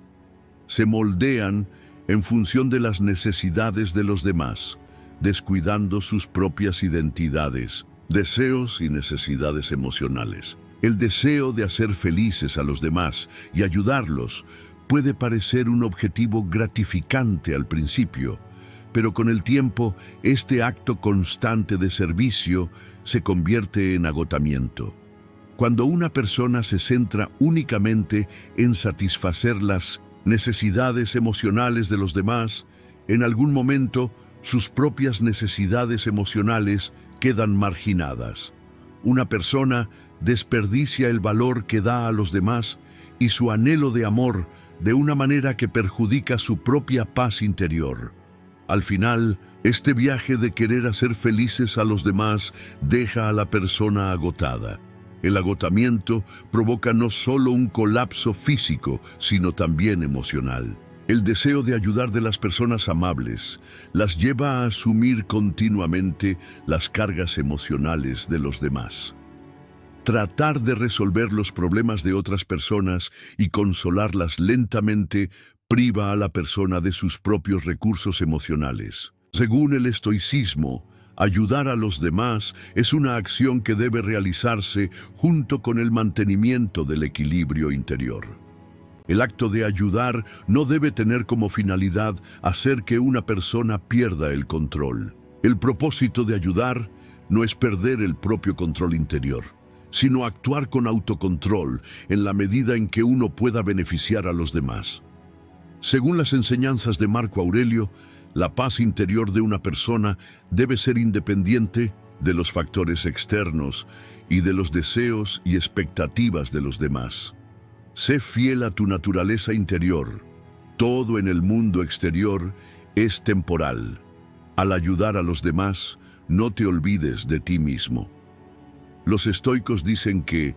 Se moldean en función de las necesidades de los demás, descuidando sus propias identidades, deseos y necesidades emocionales. El deseo de hacer felices a los demás y ayudarlos puede parecer un objetivo gratificante al principio, pero con el tiempo este acto constante de servicio se convierte en agotamiento. Cuando una persona se centra únicamente en satisfacer las necesidades emocionales de los demás, en algún momento sus propias necesidades emocionales quedan marginadas. Una persona desperdicia el valor que da a los demás y su anhelo de amor de una manera que perjudica su propia paz interior. Al final, este viaje de querer hacer felices a los demás deja a la persona agotada. El agotamiento provoca no solo un colapso físico, sino también emocional. El deseo de ayudar de las personas amables las lleva a asumir continuamente las cargas emocionales de los demás. Tratar de resolver los problemas de otras personas y consolarlas lentamente priva a la persona de sus propios recursos emocionales. Según el estoicismo, ayudar a los demás es una acción que debe realizarse junto con el mantenimiento del equilibrio interior. El acto de ayudar no debe tener como finalidad hacer que una persona pierda el control. El propósito de ayudar no es perder el propio control interior, sino actuar con autocontrol en la medida en que uno pueda beneficiar a los demás. Según las enseñanzas de Marco Aurelio, la paz interior de una persona debe ser independiente de los factores externos y de los deseos y expectativas de los demás. Sé fiel a tu naturaleza interior. Todo en el mundo exterior es temporal. Al ayudar a los demás, no te olvides de ti mismo. Los estoicos dicen que,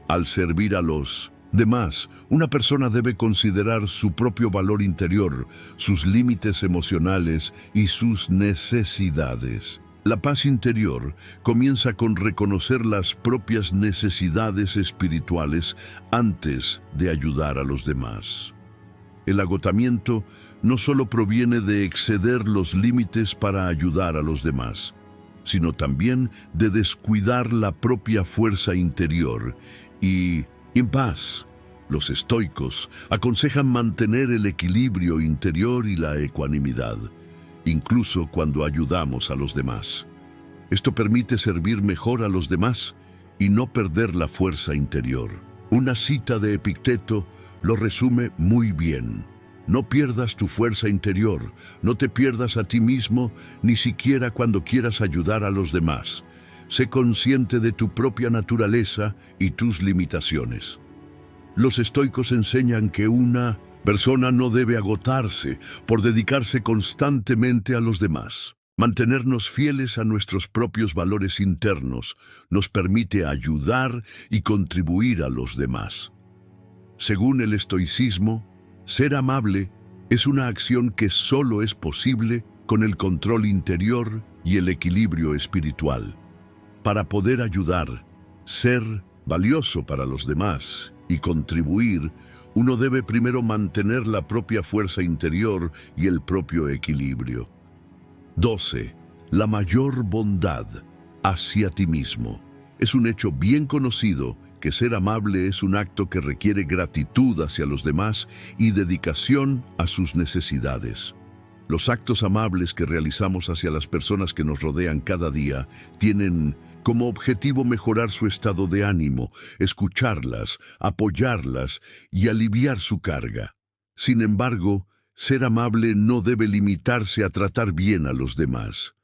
al servir a los demás, una persona debe considerar su propio valor interior, sus límites emocionales y sus necesidades. La paz interior comienza con reconocer las propias necesidades espirituales antes de ayudar a los demás. El agotamiento no solo proviene de exceder los límites para ayudar a los demás, sino también de descuidar la propia fuerza interior y, en paz, los estoicos aconsejan mantener el equilibrio interior y la ecuanimidad, incluso cuando ayudamos a los demás. Esto permite servir mejor a los demás y no perder la fuerza interior. Una cita de Epicteto lo resume muy bien. No pierdas tu fuerza interior, no te pierdas a ti mismo, ni siquiera cuando quieras ayudar a los demás. Sé consciente de tu propia naturaleza y tus limitaciones. Los estoicos enseñan que una persona no debe agotarse por dedicarse constantemente a los demás. Mantenernos fieles a nuestros propios valores internos nos permite ayudar y contribuir a los demás. Según el estoicismo, ser amable es una acción que solo es posible con el control interior y el equilibrio espiritual. Para poder ayudar, ser valioso para los demás y contribuir, uno debe primero mantener la propia fuerza interior y el propio equilibrio. 12. La mayor bondad hacia ti mismo. Es un hecho bien conocido que ser amable es un acto que requiere gratitud hacia los demás y dedicación a sus necesidades. Los actos amables que realizamos hacia las personas que nos rodean cada día tienen como objetivo mejorar su estado de ánimo, escucharlas, apoyarlas y aliviar su carga. Sin embargo, ser amable no debe limitarse a tratar bien a los demás.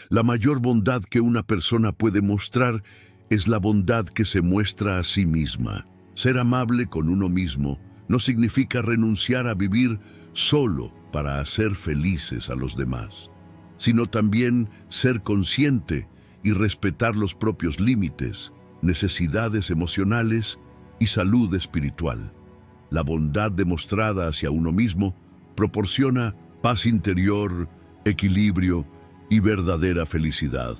La mayor bondad que una persona puede mostrar es la bondad que se muestra a sí misma. Ser amable con uno mismo no significa renunciar a vivir solo para hacer felices a los demás, sino también ser consciente y respetar los propios límites, necesidades emocionales y salud espiritual. La bondad demostrada hacia uno mismo proporciona paz interior, equilibrio y verdadera felicidad.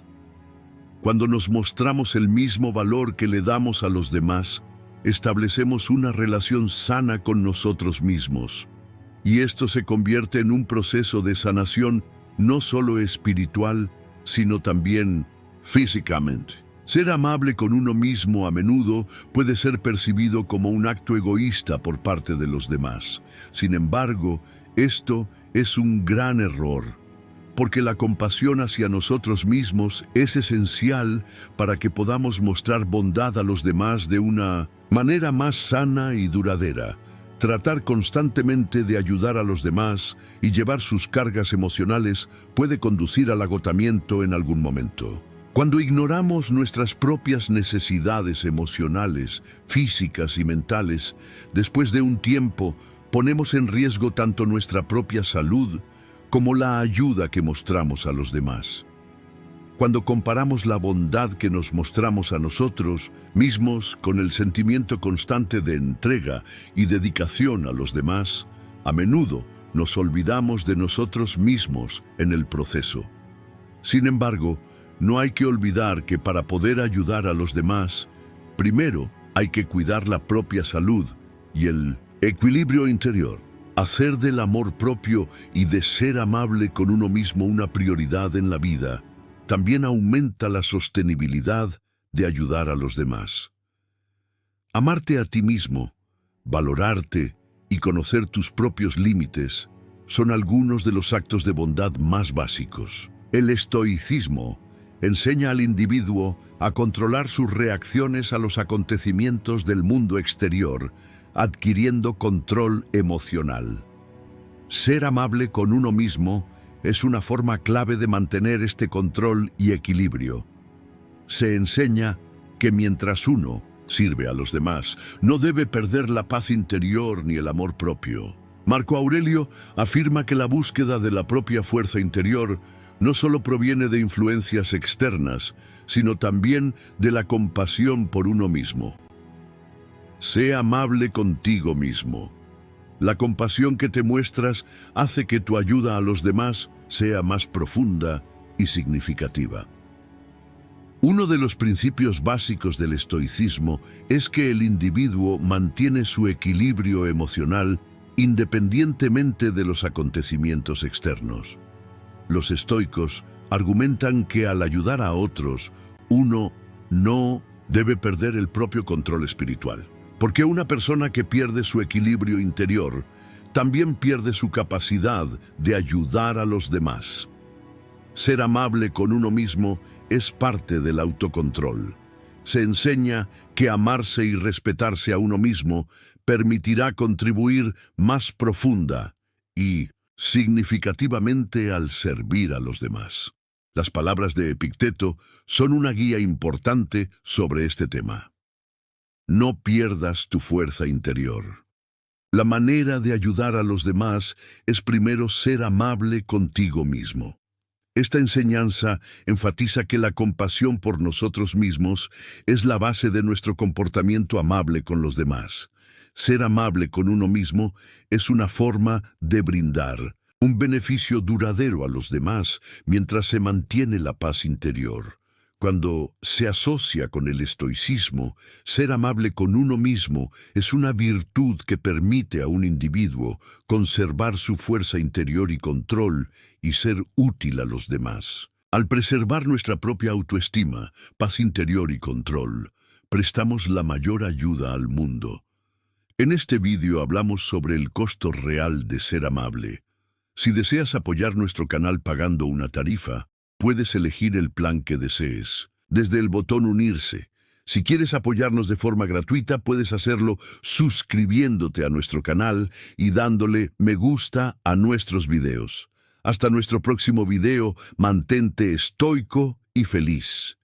Cuando nos mostramos el mismo valor que le damos a los demás, establecemos una relación sana con nosotros mismos. Y esto se convierte en un proceso de sanación no solo espiritual, sino también físicamente. Ser amable con uno mismo a menudo puede ser percibido como un acto egoísta por parte de los demás. Sin embargo, esto es un gran error, porque la compasión hacia nosotros mismos es esencial para que podamos mostrar bondad a los demás de una manera más sana y duradera. Tratar constantemente de ayudar a los demás y llevar sus cargas emocionales puede conducir al agotamiento en algún momento. Cuando ignoramos nuestras propias necesidades emocionales, físicas y mentales, después de un tiempo ponemos en riesgo tanto nuestra propia salud como la ayuda que mostramos a los demás. Cuando comparamos la bondad que nos mostramos a nosotros mismos con el sentimiento constante de entrega y dedicación a los demás, a menudo nos olvidamos de nosotros mismos en el proceso. Sin embargo, no hay que olvidar que para poder ayudar a los demás, primero hay que cuidar la propia salud y el equilibrio interior. Hacer del amor propio y de ser amable con uno mismo una prioridad en la vida también aumenta la sostenibilidad de ayudar a los demás. Amarte a ti mismo, valorarte y conocer tus propios límites son algunos de los actos de bondad más básicos. El estoicismo enseña al individuo a controlar sus reacciones a los acontecimientos del mundo exterior, adquiriendo control emocional. Ser amable con uno mismo es una forma clave de mantener este control y equilibrio. Se enseña que mientras uno sirve a los demás, no debe perder la paz interior ni el amor propio. Marco Aurelio afirma que la búsqueda de la propia fuerza interior no solo proviene de influencias externas, sino también de la compasión por uno mismo. Sé amable contigo mismo. La compasión que te muestras hace que tu ayuda a los demás sea más profunda y significativa. Uno de los principios básicos del estoicismo es que el individuo mantiene su equilibrio emocional independientemente de los acontecimientos externos. Los estoicos argumentan que al ayudar a otros, uno no debe perder el propio control espiritual. Porque una persona que pierde su equilibrio interior también pierde su capacidad de ayudar a los demás. Ser amable con uno mismo es parte del autocontrol. Se enseña que amarse y respetarse a uno mismo permitirá contribuir más profunda y significativamente al servir a los demás. Las palabras de Epicteto son una guía importante sobre este tema. No pierdas tu fuerza interior. La manera de ayudar a los demás es primero ser amable contigo mismo. Esta enseñanza enfatiza que la compasión por nosotros mismos es la base de nuestro comportamiento amable con los demás. Ser amable con uno mismo es una forma de brindar un beneficio duradero a los demás mientras se mantiene la paz interior. Cuando se asocia con el estoicismo, ser amable con uno mismo es una virtud que permite a un individuo conservar su fuerza interior y control y ser útil a los demás. Al preservar nuestra propia autoestima, paz interior y control, prestamos la mayor ayuda al mundo. En este vídeo hablamos sobre el costo real de ser amable. Si deseas apoyar nuestro canal pagando una tarifa, puedes elegir el plan que desees, desde el botón Unirse. Si quieres apoyarnos de forma gratuita, puedes hacerlo suscribiéndote a nuestro canal y dándole me gusta a nuestros videos. Hasta nuestro próximo video, mantente estoico y feliz.